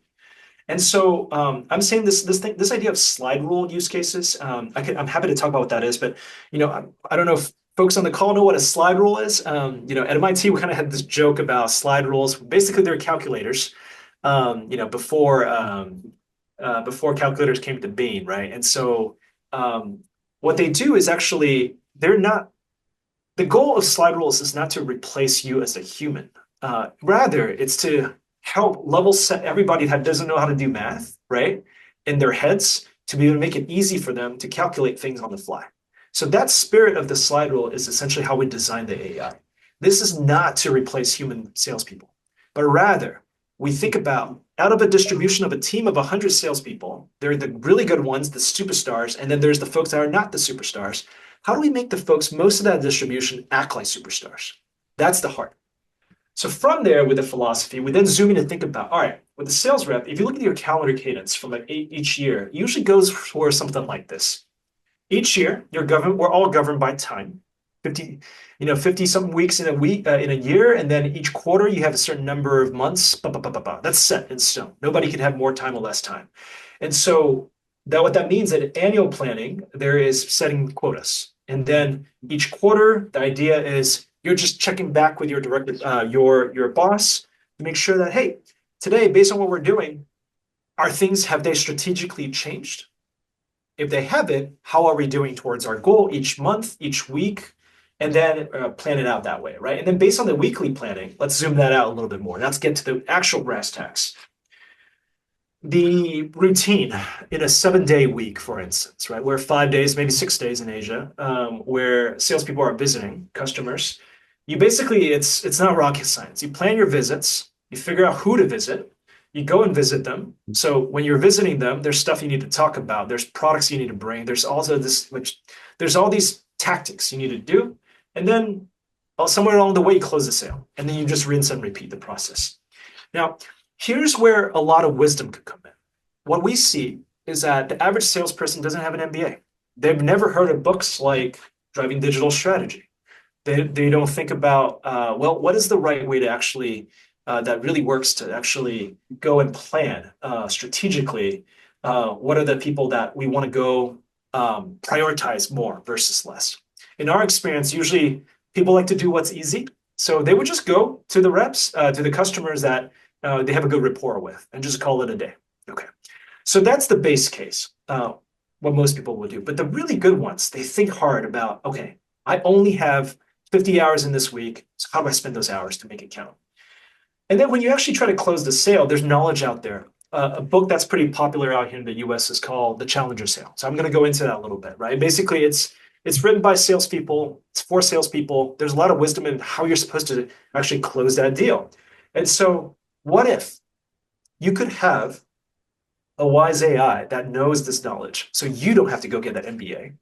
And so I'm saying this idea of slide rule use cases. I'm happy to talk about what that is, but I don't know if folks on the call know what a slide rule is. At MIT, we kind of had this joke about slide rules. Basically, they're calculators. Before calculators came to being, right? And so what they do is actually the goal of slide rules is not to replace you as a human. Rather, it's to help level set everybody that doesn't know how to do math, right, in their heads, to be able to make it easy for them to calculate things on the fly. So that spirit of the slide rule is essentially how we design the AI. This is not to replace human salespeople, but rather we think about out of a distribution of a team of 100 salespeople, they're the really good ones, the superstars, and then there's the folks that are not the superstars. How do we make the folks, most of that distribution, act like superstars? That's the heart. So from there, with the philosophy, we then zoom in and think about, all right, with the sales rep, if you look at your calendar cadence from each year, it usually goes for something like this. each year, we're all governed by time. 50 something weeks in a year, and then each quarter you have a certain number of months. That's set in stone. Nobody can have more time or less time. And so what that means that annual planning, there is setting quotas. And then each quarter, the idea is you're just checking back with your director, your boss, to make sure that, hey, today, based on what we're doing, have they strategically changed? If they haven't, how are we doing towards our goal each month, each week? And then plan it out that way, right? And then based on the weekly planning, let's zoom that out a little bit more. Let's get to the actual brass tacks. The routine in a 7-day week, for instance, right? Where 5 days, maybe 6 days in Asia, where salespeople are visiting customers. You basically, it's not rocket science. You plan your visits, you figure out who to visit, you go and visit them. So when you're visiting them, there's stuff you need to talk about. There's products you need to bring. There's also there's all these tactics you need to do. And then somewhere along the way, you close the sale. And then you just rinse and repeat the process. Now, here's where a lot of wisdom could come in. What we see is that the average salesperson doesn't have an MBA. They've never heard of books like Driving Digital Strategy. They don't think about, well, what is the right way to actually, that really works to actually go and plan strategically? What are the people that we want to go prioritize more versus less? In our experience, usually people like to do what's easy. So they would just go to the reps, to the customers that they have a good rapport with, and just call it a day. Okay. So that's the base case, what most people will do. But the really good ones, they think hard about, okay, I only have 50 hours in this week. So how do I spend those hours to make it count? And then when you actually try to close the sale, there's knowledge out there. A book that's pretty popular out here in the US is called The Challenger Sale. So I'm going to go into that a little bit, right? Basically, it's written by salespeople. It's for salespeople. There's a lot of wisdom in how you're supposed to actually close that deal. And so what if you could have a wise AI that knows this knowledge so you don't have to go get that MBA,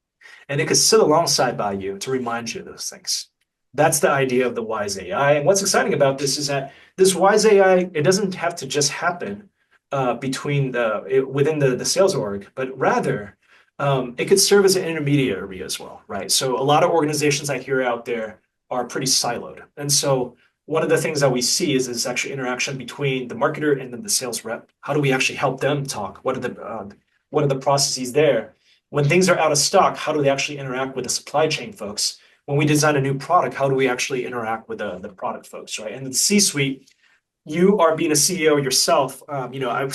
and it could sit alongside by you to remind you of those things? That's the idea of the wise AI. And what's exciting about this is that this wise AI, it doesn't have to just happen within the sales org, but rather it could serve as an intermediary as well, right? So a lot of organizations I hear out there are pretty siloed. And so one of the things that we see is this actual interaction between the marketer and then the sales rep. How do we actually help them talk? What are the processes there? When things are out of stock, how do they actually interact with the supply chain folks? When we design a new product, how do we actually interact with the product folks, right? And the C-suite, you are being a CEO yourself. I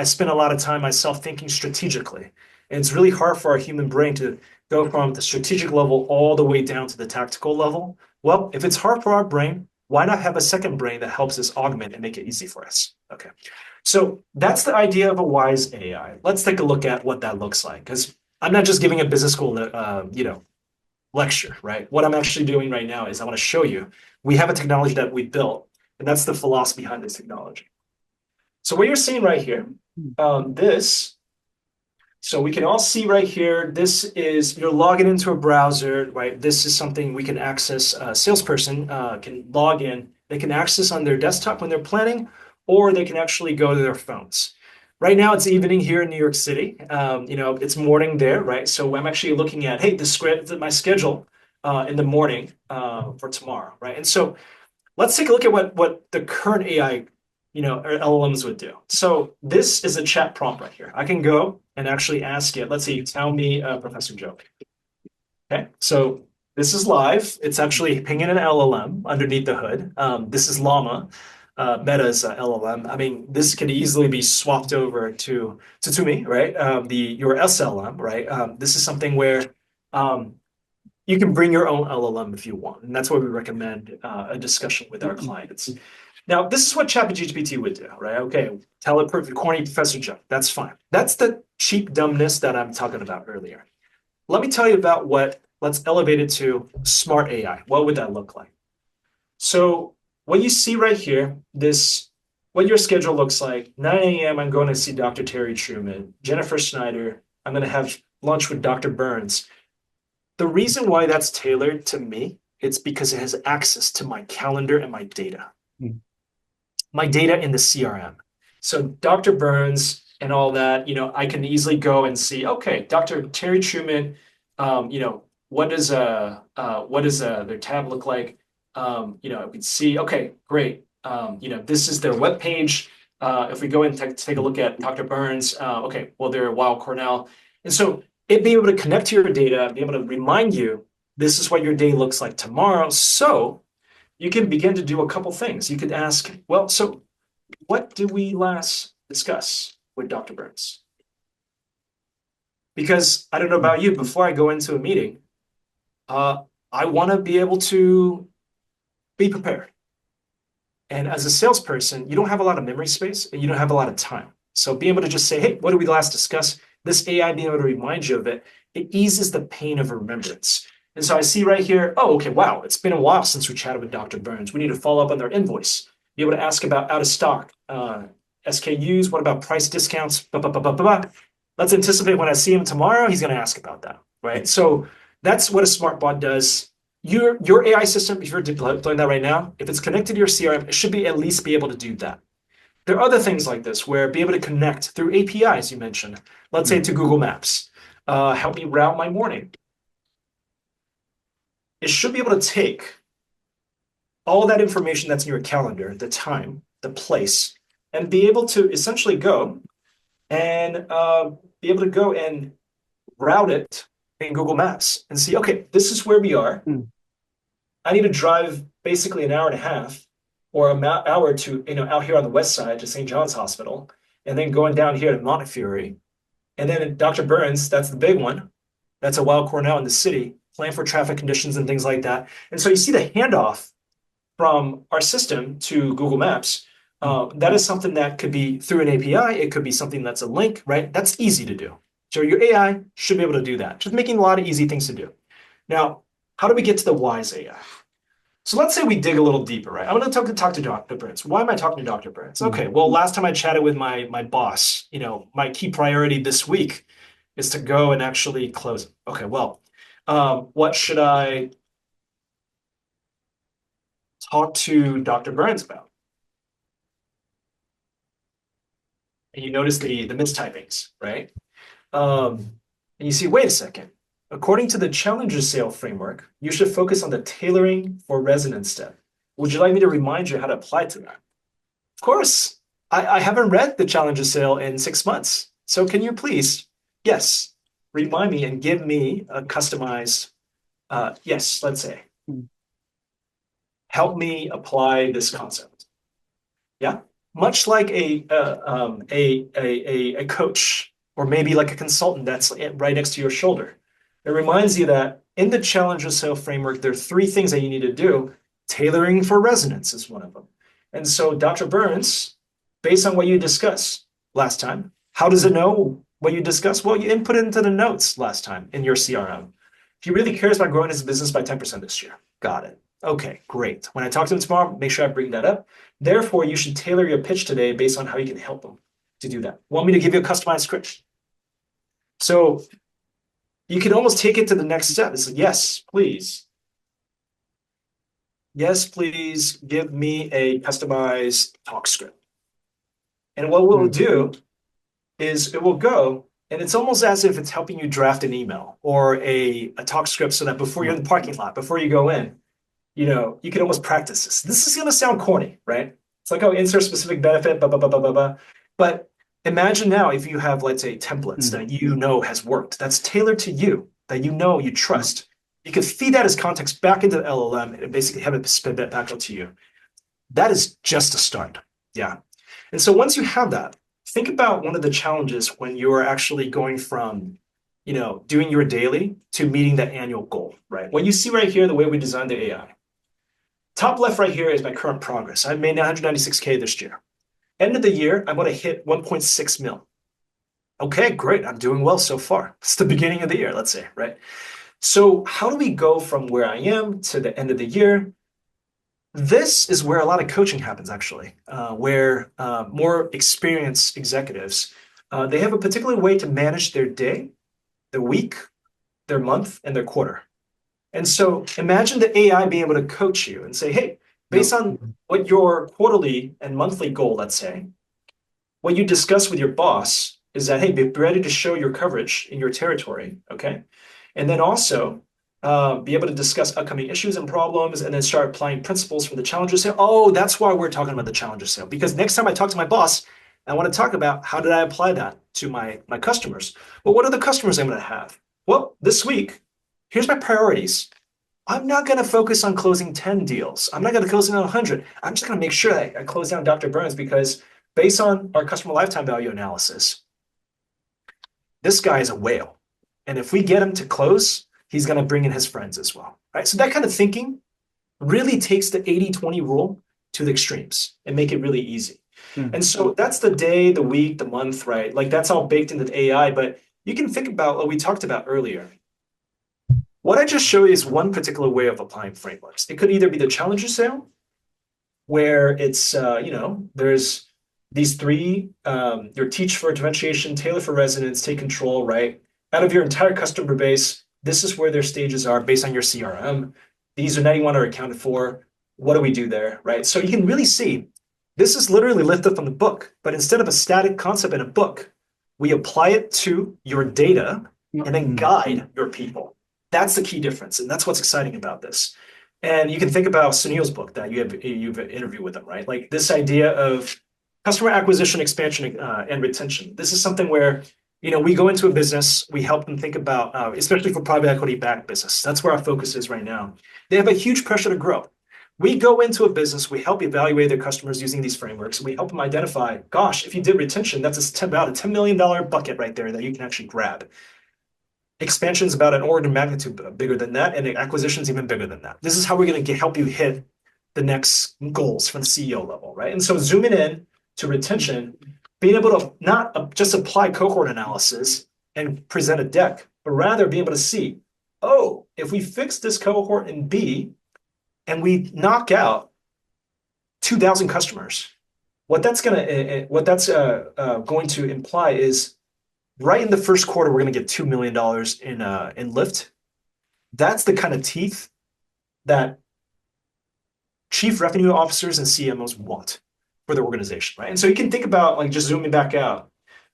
spend a lot of time myself thinking strategically. And it's really hard for our human brain to go from the strategic level all the way down to the tactical level. Well, if it's hard for our brain, why not have a second brain that helps us augment and make it easy for us? Okay. So that's the idea of a wise AI. Let's take a look at what that looks like, because I'm not just giving a business school, lecture, right? What I'm actually doing right now is I want to show you, we have a technology that we built, and that's the philosophy behind this technology. So what you're seeing right here, so we can all see right here, this is, you're logging into a browser, right? This is something we can access, a salesperson can log in, they can access on their desktop when they're planning, or they can actually go to their phones. Right now it's evening here in New York City. It's morning there, right? So I'm actually looking at, hey, my schedule in the morning for tomorrow, right? And so let's take a look at what the current AI, or LLMs would do. So this is a chat prompt right here. I can go and actually ask it. Let's see, tell me a professor joke. Okay, so this is live. It's actually pinging an LLM underneath the hood. This is Llama. Meta's LLM. I mean, this can easily be swapped over to me, right? Your SLM, right? This is something where you can bring your own LLM if you want, and that's why we recommend a discussion with our clients. Now, this is what ChatGPT would do, right? Okay, tell a perfect corny professor joke. That's fine. That's the cheap dumbness that I'm talking about earlier. Let me tell you about let's elevate it to smart AI. What would that look like? So what you see right here, what your schedule looks like, 9 a.m., I'm going to see Dr. Terry Truman, Jennifer Snyder, I'm going to have lunch with Dr. Burns. The reason why that's tailored to me, it's because it has access to my calendar and my data. My data in the CRM. So Dr. Burns, and all that, I can easily go and see, okay, Dr. Terry Truman, what does their tab look like? We'd see, okay, great. This is their webpage. If we go and take a look at Dr. Burns, okay, well, they're Weill Cornell. And so it'd be able to connect to your data, be able to remind you, this is what your day looks like tomorrow. So you can begin to do a couple things. You could ask, well, so what did we last discuss with Dr. Burns? Because I don't know about you, before I go into a meeting, I want to be able to be prepared. And as a salesperson, you don't have a lot of memory space and you don't have a lot of time. So being able to just say, hey, what did we last discuss? This AI being able to remind you of it, it eases the pain of remembrance. And so I see right here, oh, okay, wow, it's been a while since we chatted with Dr. Burns. We need to follow up on their invoice, be able to ask about out of stock, SKUs, what about price discounts, Let's anticipate when I see him tomorrow, he's going to ask about that, right? So that's what a smart bot does. Your AI system, if you're deploying that right now, if it's connected to your CRM, it should be at least be able to do that. There are other things like this where be able to connect through APIs, you mentioned, let's say to Google Maps, help me route my morning. It should be able to take all that information that's in your calendar, the time, the place, and be able to essentially go and be able to go and route it in Google Maps and see, okay, this is where we are. I need to drive basically an hour and a half or an hour to, out here on the west side to St. John's Hospital, and then going down here to Montefiore. And then Dr. Burns, that's the big one. That's a Weill Cornell in the city, plan for traffic conditions and things like that. And so you see the handoff from our system to Google Maps. That is something that could be through an API. It could be something that's a link, right? That's easy to do. So your AI should be able to do that. Just making a lot of easy things to do. Now, how do we get to the wise AI? So let's say we dig a little deeper, right? I'm going to talk to Dr. Burns. Why am I talking to Dr. Burns? Okay, well, last time I chatted with my boss, my key priority this week is to go and actually close it. Okay, well, what should I talk to Dr. Burns about? And you notice the mistypings, right? And you see, wait a second. According to the Challenger Sale framework, you should focus on the tailoring for resonance step. Would you like me to remind you how to apply to that? Of course. I haven't read the Challenger Sale in 6 months. So can you please, yes, remind me and give me a customized, yes, let's say, help me apply this concept. Yeah, much like a coach or maybe like a consultant that's right next to your shoulder. It reminds you that in the Challenger Sale framework, there are 3 things that you need to do. Tailoring for resonance is one of them. And so Dr. Burns, based on what you discussed last time, how does it know what you discussed? Well, you input it into the notes last time in your CRM. He really cares about growing his business by 10% this year. Got it. Okay, great. When I talk to him tomorrow, make sure I bring that up. Therefore, you should tailor your pitch today based on how you can help him to do that. Want me to give you a customized script? So you can almost take it to the next step. It's like, yes, please. Yes, please give me a customized talk script. And what we'll do is it will go, and it's almost as if it's helping you draft an email or a talk script so that before you're in the parking lot, before you go in, you can almost practice this. This is going to sound corny, right? It's like, oh, insert specific benefit, blah, blah, blah, blah, blah, blah. But imagine now if you have, let's say, templates that has worked, that's tailored to you, that you trust. You can feed that as context back into the LLM and basically have it spit that back out to you. That is just a start. Yeah. And so once you have that, think about one of the challenges when you're actually going from, doing your daily to meeting that annual goal, right? What you see right here, the way we designed the AI. Top left right here is my current progress. I made 196K this year. End of the year, I'm going to hit 1.6 mil. Okay, great. I'm doing well so far. It's the beginning of the year, let's say, right? So how do we go from where I am to the end of the year? This is where a lot of coaching happens, actually, where more experienced executives, they have a particular way to manage their day, their week, their month, and their quarter. And so imagine the AI being able to coach you and say, hey, based on what your quarterly and monthly goal, let's say, what you discuss with your boss is that, hey, be ready to show your coverage in your territory, okay? And then also be able to discuss upcoming issues and problems, and then start applying principles from the challenger sale. Oh, that's why we're talking about the challenger sale, because next time I talk to my boss, I want to talk about how did I apply that to my customers. Well, what are the customers I'm going to have? Well, this week, here's my priorities. I'm not going to focus on closing 10 deals. I'm not going to close on 100. I'm just going to make sure that I close down Dr. Burns, because based on our customer lifetime value analysis, this guy is a whale. And if we get him to close, he's going to bring in his friends as well, right? So that kind of thinking really takes the 80-20 rule to the extremes and make it really easy. And so that's the day, the week, the month, right? Like that's all baked into the AI, but you can think about what we talked about earlier. What I just showed you is one particular way of applying frameworks. It could either be the challenger sale, where it's, there's these three, your teach for differentiation, tailor for resonance, take control, right? Out of your entire customer base, this is where their stages are based on your CRM. These are 91 are accounted for. What do we do there, right? So you can really see, this is literally lifted from the book, but instead of a static concept in a book, we apply it to your data and then guide your people. That's the key difference, and that's what's exciting about this. And you can think about Sunil's book that you've interviewed with him, right? Like this idea of customer acquisition, expansion, and retention. This is something where we go into a business, we help them think about, especially for private equity-backed business. That's where our focus is right now. They have a huge pressure to grow. We go into a business, we help evaluate their customers using these frameworks. We help them identify, gosh, if you did retention, that's about a $10 million bucket right there that you can actually grab. Expansion is about an order of magnitude bigger than that, and acquisition is even bigger than that. This is how we're going to help you hit the next goals from the CEO level, right? And so zooming in to retention, being able to not just apply cohort analysis and present a deck, but rather be able to see, oh, if we fix this cohort in B and we knock out 2,000 customers, what that's going to imply is right in the first quarter, we're going to get $2 million in lift. That's the kind of teeth that chief revenue officers and CMOs want for their organization, right? And so you can think about like just zooming back out.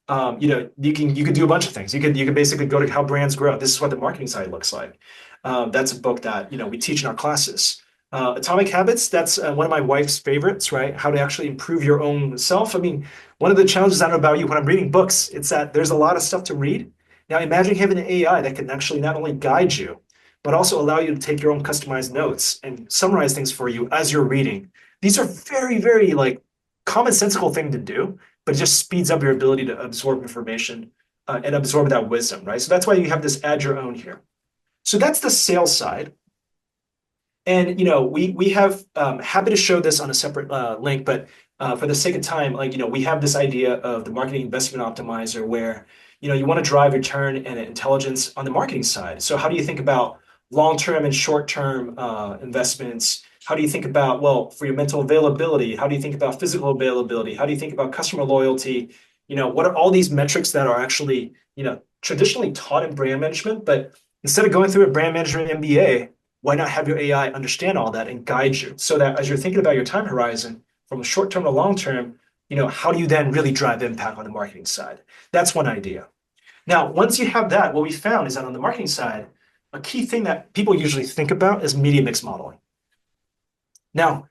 You can do a bunch of things. You can basically go to how brands grow. This is what the marketing side looks like. That's a book that we teach in our classes. Atomic Habits, that's one of my wife's favorites, right? How to actually improve your own self. I mean, one of the challenges, I don't know about you, when I'm reading books, it's that there's a lot of stuff to read. Now imagine having an AI that can actually not only guide you, but also allow you to take your own customized notes and summarize things for you as you're reading. These are very, very like commonsensical thing to do, but it just speeds up your ability to absorb information and absorb that wisdom, right? So that's why you have this add your own here. So that's the sales side. And we have happy to show this on a separate link, but for the sake of time, we have this idea of the marketing investment optimizer where you want to drive return and intelligence on the marketing side. So how do you think about long-term and short-term investments? How do you think about, well, for your mental availability? How do you think about physical availability? How do you think about customer loyalty? What are all these metrics that are actually traditionally taught in brand management, but instead of going through a brand management MBA, why not have your AI understand all that and guide you so that as you're thinking about your time horizon from a short term to long term, how do you then really drive impact on the marketing side? That's one idea. Now, once you have that, what we found is that on the marketing side, a key thing that people usually think about is media mix modeling. Now,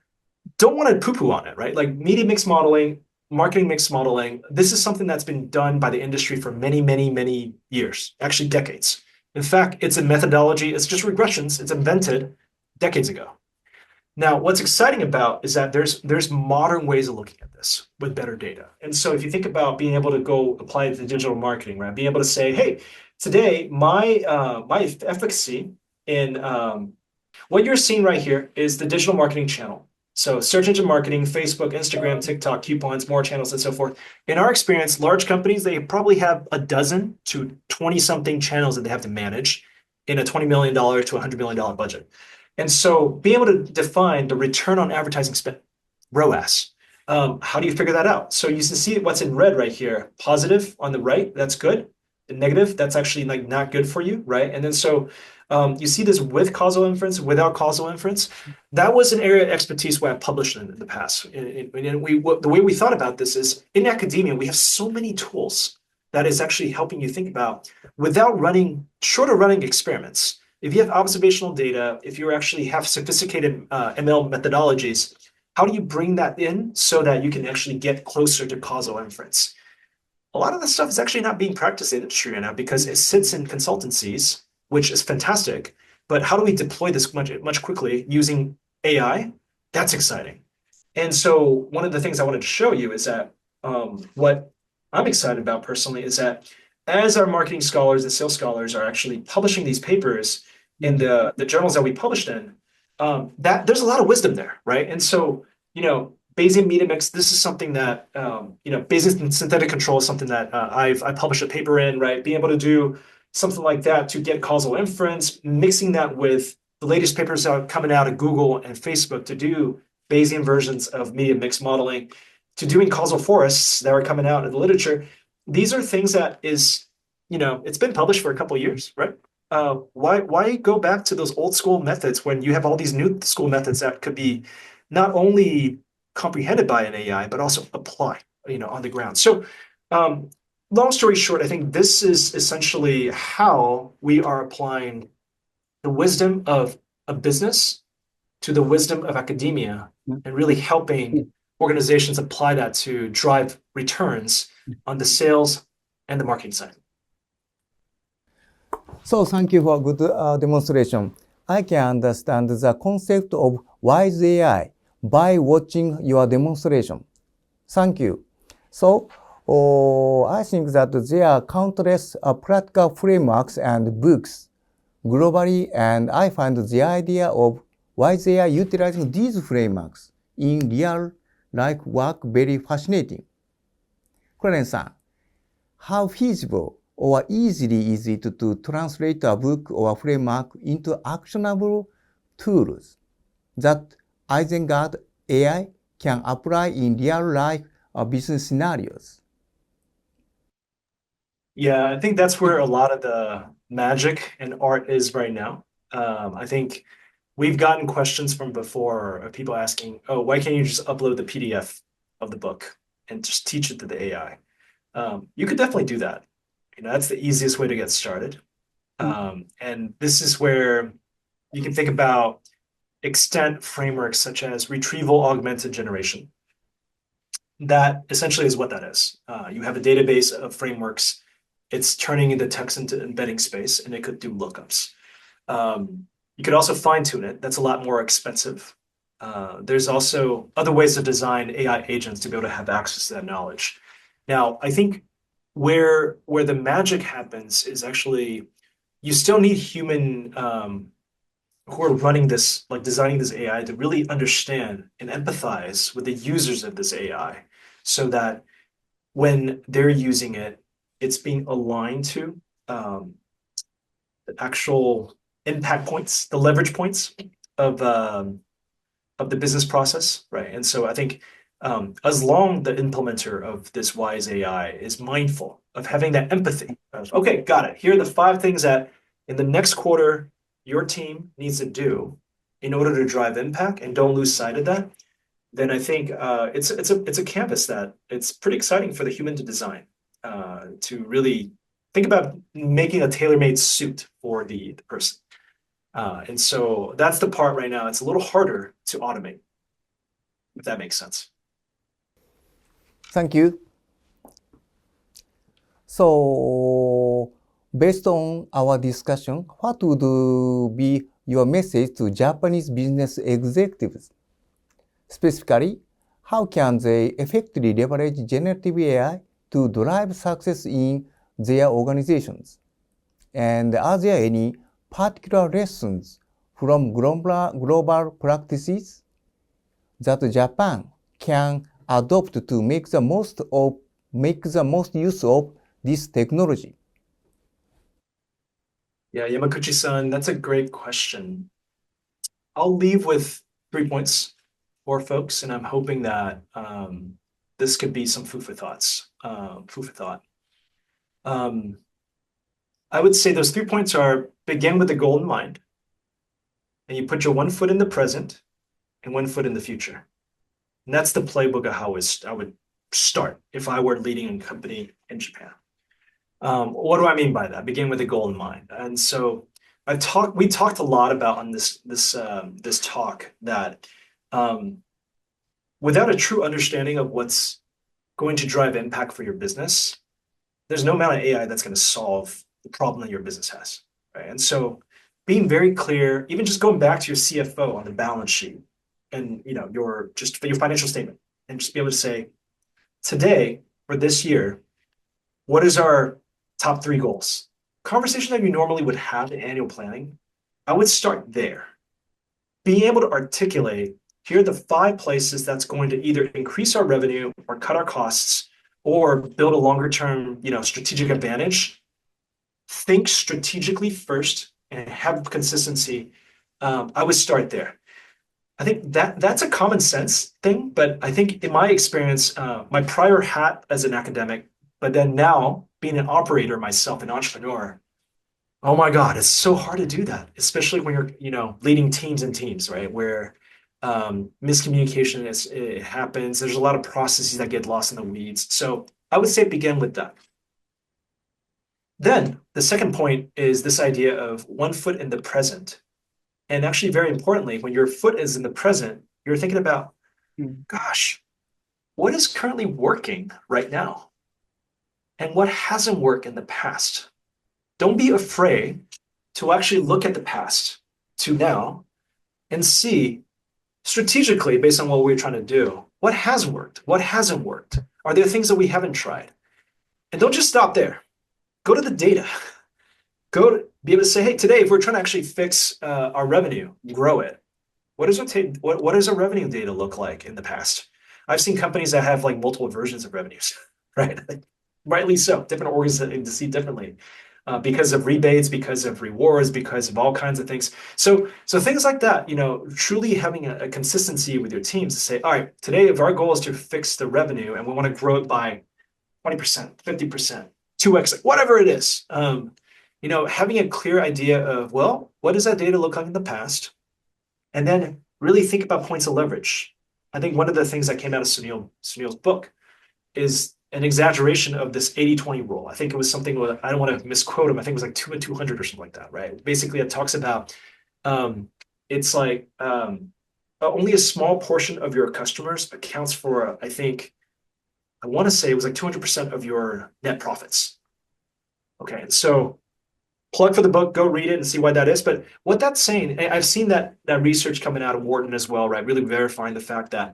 don't want to poo-poo on it, right? Like media mix modeling, marketing mix modeling, this is something that's been done by the industry for many, many, many years, actually decades. In fact, it's a methodology, it's just regressions, it's invented decades ago. Now, what's exciting about is that there's modern ways of looking at this with better data. And so if you think about being able to go apply it to digital marketing, right? Being able to say, hey, today my efficacy in what you're seeing right here is the digital marketing channel. So search engine marketing, Facebook, Instagram, TikTok, coupons, more channels, and so forth. In our experience, large companies, they probably have a dozen to 20-something channels that they have to manage in a $20 million to $100 million budget. And so being able to define the return on advertising spend, ROAS, how do you figure that out? So you can see what's in red right here, positive on the right, that's good. negative, that's actually like not good for you, right? And then so you see this with causal inference, without causal inference. That was an area of expertise where I published in the past. And the way we thought about this is in academia, we have so many tools that is actually helping you think about without running shorter running experiments. If you have observational data, if you actually have sophisticated ML methodologies, how do you bring that in so that you can actually get closer to causal inference? A lot of this stuff is actually not being practiced in the industry right now because it sits in consultancies, which is fantastic. But how do we deploy this much quickly using AI? That's exciting. And so one of the things I wanted to show you is that what I'm excited about personally is that as our marketing scholars and sales scholars are actually publishing these papers in the journals that we published in, that there's a lot of wisdom there, right? And so, Bayesian media mix, this is something that, Bayesian synthetic control is something that I published a paper in, right? Being able to do something like that to get causal inference, mixing that with the latest papers coming out of Google and Facebook to do Bayesian versions of media mix modeling, to doing causal forests that are coming out in the literature. These are things that is, it's been published for a couple of years, right? Why go back to those old school methods when you have all these new school methods that could be not only comprehended by an AI, but also apply, on the ground. So long story short, I think this is essentially how we are applying the wisdom of a business to the wisdom of academia and really helping organizations apply that to drive returns on the sales and the marketing side. So thank you for good demonstration. I can understand the concept of wise AI by watching your demonstration. Thank you. So I think that there are countless practical frameworks and books globally, and I find the idea of wise AI utilizing these frameworks in real life work very fascinating. Clarence-san, how feasible or easily is it to translate a book or framework into actionable tools that Eisengard AI can apply in real life business scenarios? Yeah, I think that's where a lot of the magic and art is right now. I think we've gotten questions from before of people asking, oh, why can't you just upload the PDF of the book and just teach it to the AI? You could definitely do that. That's the easiest way to get started. And this is where you can think about extent frameworks such as retrieval augmented generation. That essentially is what that is. You have a database of frameworks. It's turning the text into embedding space, and it could do lookups. You could also fine tune it. That's a lot more expensive. There's also other ways to design AI agents to be able to have access to that knowledge. Now, I think where the magic happens is actually you still need human who are running this, like designing this AI to really understand and empathize with the users of this AI so that when they're using it, it's being aligned to the actual impact points, the leverage points of the business process, right? And so I think as long the implementer of this wise AI is mindful of having that empathy, okay, got it. Here are the 5 things that in the next quarter your team needs to do in order to drive impact, and don't lose sight of that. Then I think it's a canvas that it's pretty exciting for the human to design, to really think about making a tailor-made suit for the person. And so that's the part right now. It's a little harder to automate, if that makes sense. Thank you. So, based on our discussion, what would be your message to Japanese business executives? Specifically, how can they effectively leverage generative AI to drive success in their organizations? And are there any particular lessons from global practices that Japan can adopt to make the most use of this technology? Yeah, Yamaguchi-san, that's a great question. I'll leave with 3 points for folks, and I'm hoping that this could be some food for thought. I would say those 3 points are begin with the goal in mind, and you put your 1 foot in the present and 1 foot in the future. And that's the playbook of how I would start if I were leading a company in Japan. What do I mean by that? Begin with a goal in mind. And so we talked a lot about on this talk that without a true understanding of what's going to drive impact for your business, there's no amount of AI that's going to solve the problem that your business has, right? And so being very clear, even just going back to your CFO on the balance sheet and your financial statement, and just be able to say, today for this year, what is our top 3 goals? Conversation that you normally would have in annual planning, I would start there. Being able to articulate, here are the 5 places that's going to either increase our revenue or cut our costs or build a longer term, strategic advantage. Think strategically first and have consistency. I would start there. I think that's a common sense thing, but I think in my experience, my prior hat as an academic, but then now being an operator myself, an entrepreneur, oh my God, it's so hard to do that, especially when you're, leading teams and teams, right? Where miscommunication it happens. There's a lot of processes that get lost in the weeds. So I would say begin with that. Then the second point is this idea of 1 foot in the present. And actually, very importantly, when your foot is in the present, you're thinking about, gosh, what is currently working right now? And what hasn't worked in the past? Don't be afraid to actually look at the past to now and see strategically, based on what we're trying to do, what has worked, what hasn't worked. Are there things that we haven't tried? And don't just stop there. Go to the data. Go to be able to say, hey, today, if we're trying to actually fix our revenue, grow it, what does our revenue data look like in the past? I've seen companies that have like multiple versions of revenues, right? Rightly so. Different organizations see differently because of rebates, because of rewards, because of all kinds of things. So things like that, truly having a consistency with your teams to say, all right, today, if our goal is to fix the revenue and we want to grow it by 20%, 50%, 2x, whatever it is, having a clear idea of, well, what does that data look like in the past? And then really think about points of leverage. I think one of the things that came out of Sunil's book is an exaggeration of this 80-20 rule. I think it was something, I don't want to misquote him, I think it was like 2 and 200 or something like that, right? Basically, it talks about, it's like only a small portion of your customers accounts for, I want to say it was like 200% of your net profits. Okay, so plug for the book, go read it and see why that is. But what that's saying, I've seen that research coming out of Wharton as well, right? Really verifying the fact that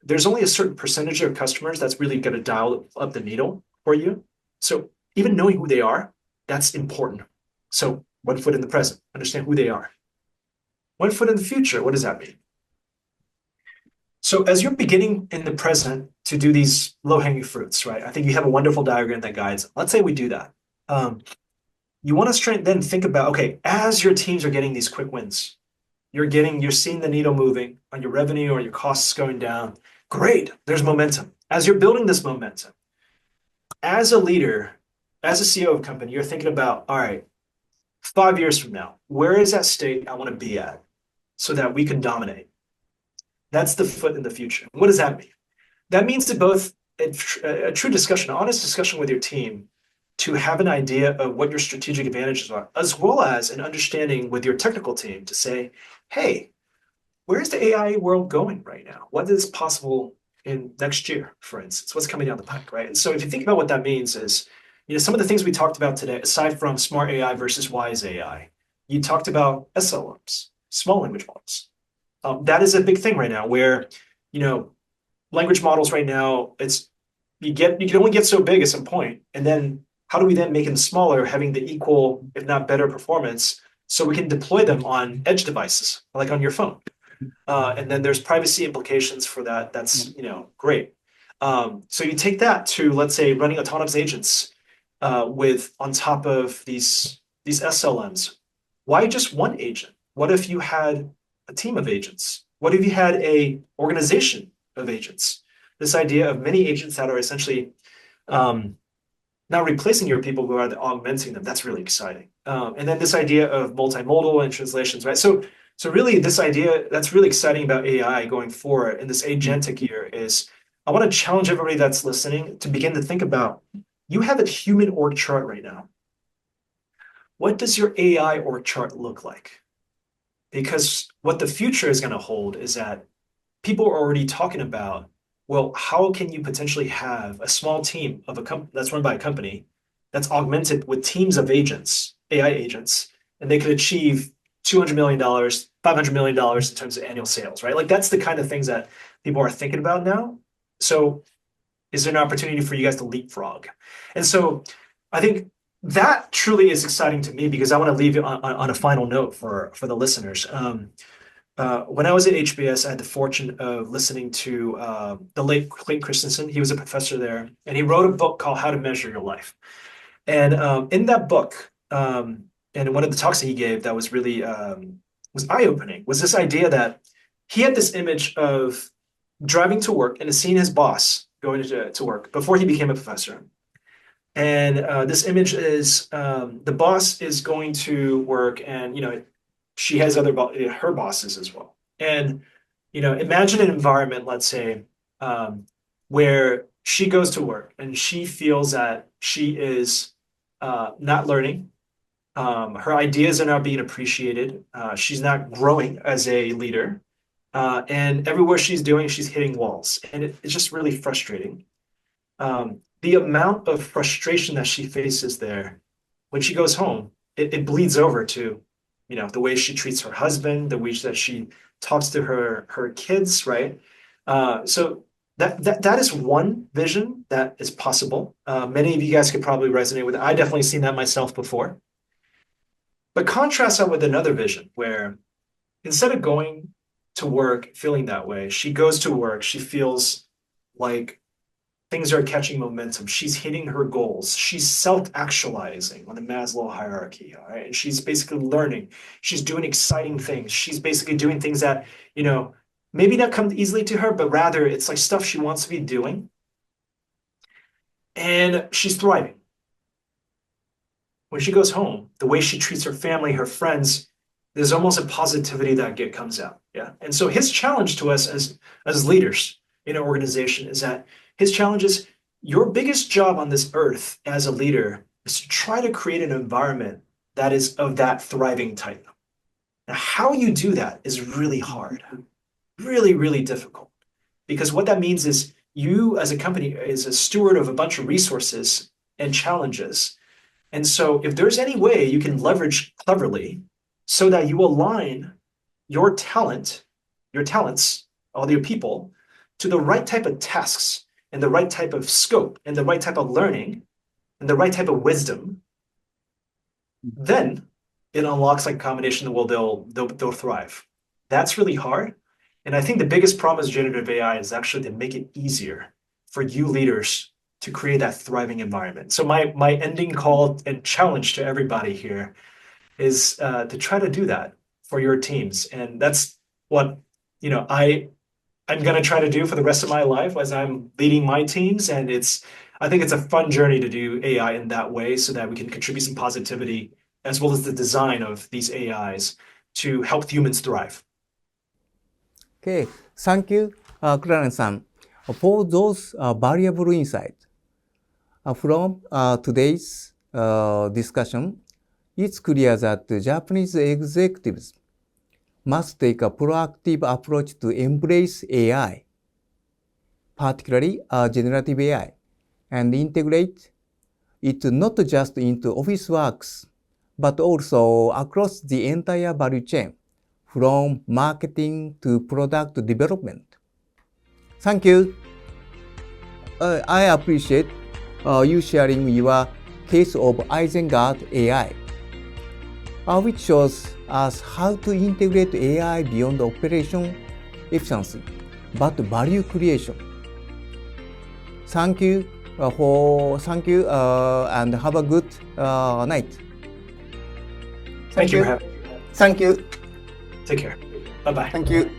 there's only a certain percentage of customers that's really going to dial up the needle for you. So even knowing who they are, that's important. So 1 foot in the present, understand who they are. 1 foot in the future, what does that mean? So as you're beginning in the present to do these low-hanging fruits, right? I think you have a wonderful diagram that guides. Let's say we do that. You want to then think about, okay, as your teams are getting these quick wins, you're seeing the needle moving on your revenue or your costs going down. Great, there's momentum. As you're building this momentum, as a leader, as a CEO of a company, you're thinking about, all right, 5 years from now, where is that state I want to be at so that we can dominate? That's the foot in the future. What does that mean? That means to both a true discussion, an honest discussion with your team to have an idea of what your strategic advantages are, as well as an understanding with your technical team to say, hey, where's the AI world going right now? What is possible in next year, for instance? What's coming down the pike, right? And so if you think about what that means is, some of the things we talked about today, aside from smart AI versus wise AI, you talked about SLMs, small language models. That is a big thing right now where, language models right now, you can only get so big at some point. And then how do we then make them smaller, having the equal, if not better performance, so we can deploy them on edge devices, like on your phone? And then there's privacy implications for that. That's, great. So you take that to, let's say, running autonomous agents on top of these SLMs. Why just one agent? What if you had a team of agents? What if you had an organization of agents? This idea of many agents that are essentially not replacing your people, but rather augmenting them. That's really exciting. And then this idea of multimodal and translations, right? So really this idea that's really exciting about AI going forward in this agentic year is I want to challenge everybody that's listening to begin to think about, you have a human org chart right now. What does your AI org chart look like? Because what the future is going to hold is that people are already talking about, well, how can you potentially have a small team of a company that's run by a company that's augmented with teams of agents, AI agents, and they could achieve $200 million, $500 million in terms of annual sales, right? Like that's the kind of things that people are thinking about now. So is there an opportunity for you guys to leapfrog? And so I think that truly is exciting to me because I want to leave you on a final note for the listeners. When I was at HBS, I had the fortune of listening to the late Clayton Christensen. He was a professor there, and he wrote a book called How to Measure Your Life. And in that book, and one of the talks that he gave that was really was eye-opening was this idea that he had this image of driving to work and seeing his boss going to work before he became a professor. And this image is the boss is going to work, and she has her bosses as well. And imagine an environment, let's say, where she goes to work and she feels that she is not learning. Her ideas are not being appreciated. She's not growing as a leader. And everywhere she's doing, she's hitting walls. And it's just really frustrating. The amount of frustration that she faces there, when she goes home, it bleeds over to, the way she treats her husband, the way that she talks to her kids, right? So that is one vision that is possible. Many of you guys could probably resonate with it. I definitely seen that myself before. But contrast that with another vision where instead of going to work feeling that way, she goes to work, she feels like things are catching momentum. She's hitting her goals. She's self-actualizing on the Maslow hierarchy, all right? And she's basically learning. She's doing exciting things. She's basically doing things that, maybe not come easily to her, but rather it's like stuff she wants to be doing. And she's thriving. When she goes home, the way she treats her family, her friends, there's almost a positivity that comes out. Yeah. And so his challenge to us as leaders in an organization is that his challenge is your biggest job on this earth as a leader is to try to create an environment that is of that thriving type. Now, how you do that is really hard, really, really difficult. Because what that means is you as a company is a steward of a bunch of resources and challenges. And so if there's any way you can leverage cleverly so that you align your talents, all your people, to the right type of tasks and the right type of scope and the right type of learning and the right type of wisdom, then it unlocks like a combination that they'll thrive. That's really hard. And I think the biggest problem with generative AI is actually to make it easier for you leaders to create that thriving environment. So my ending call and challenge to everybody here is to try to do that for your teams. And that's what, I'm going to try to do for the rest of my life as I'm leading my teams. And I think it's a fun journey to do AI in that way so that we can contribute some positivity as well as the design of these AIs to help humans thrive. Okay, thank you, Clara-san, for those valuable insights. From today's discussion, it's clear that Japanese executives must take a proactive approach to embrace AI, particularly generative AI, and integrate it not just into office works, but also across the entire value chain, from marketing to product development. Thank you. I appreciate you sharing your case of Eisengard AI, which shows us how to integrate AI beyond operation efficiency, but value creation. Thank you, and have a good night. Thank you for having me. Thank you. Take care. Bye-bye. Thank you.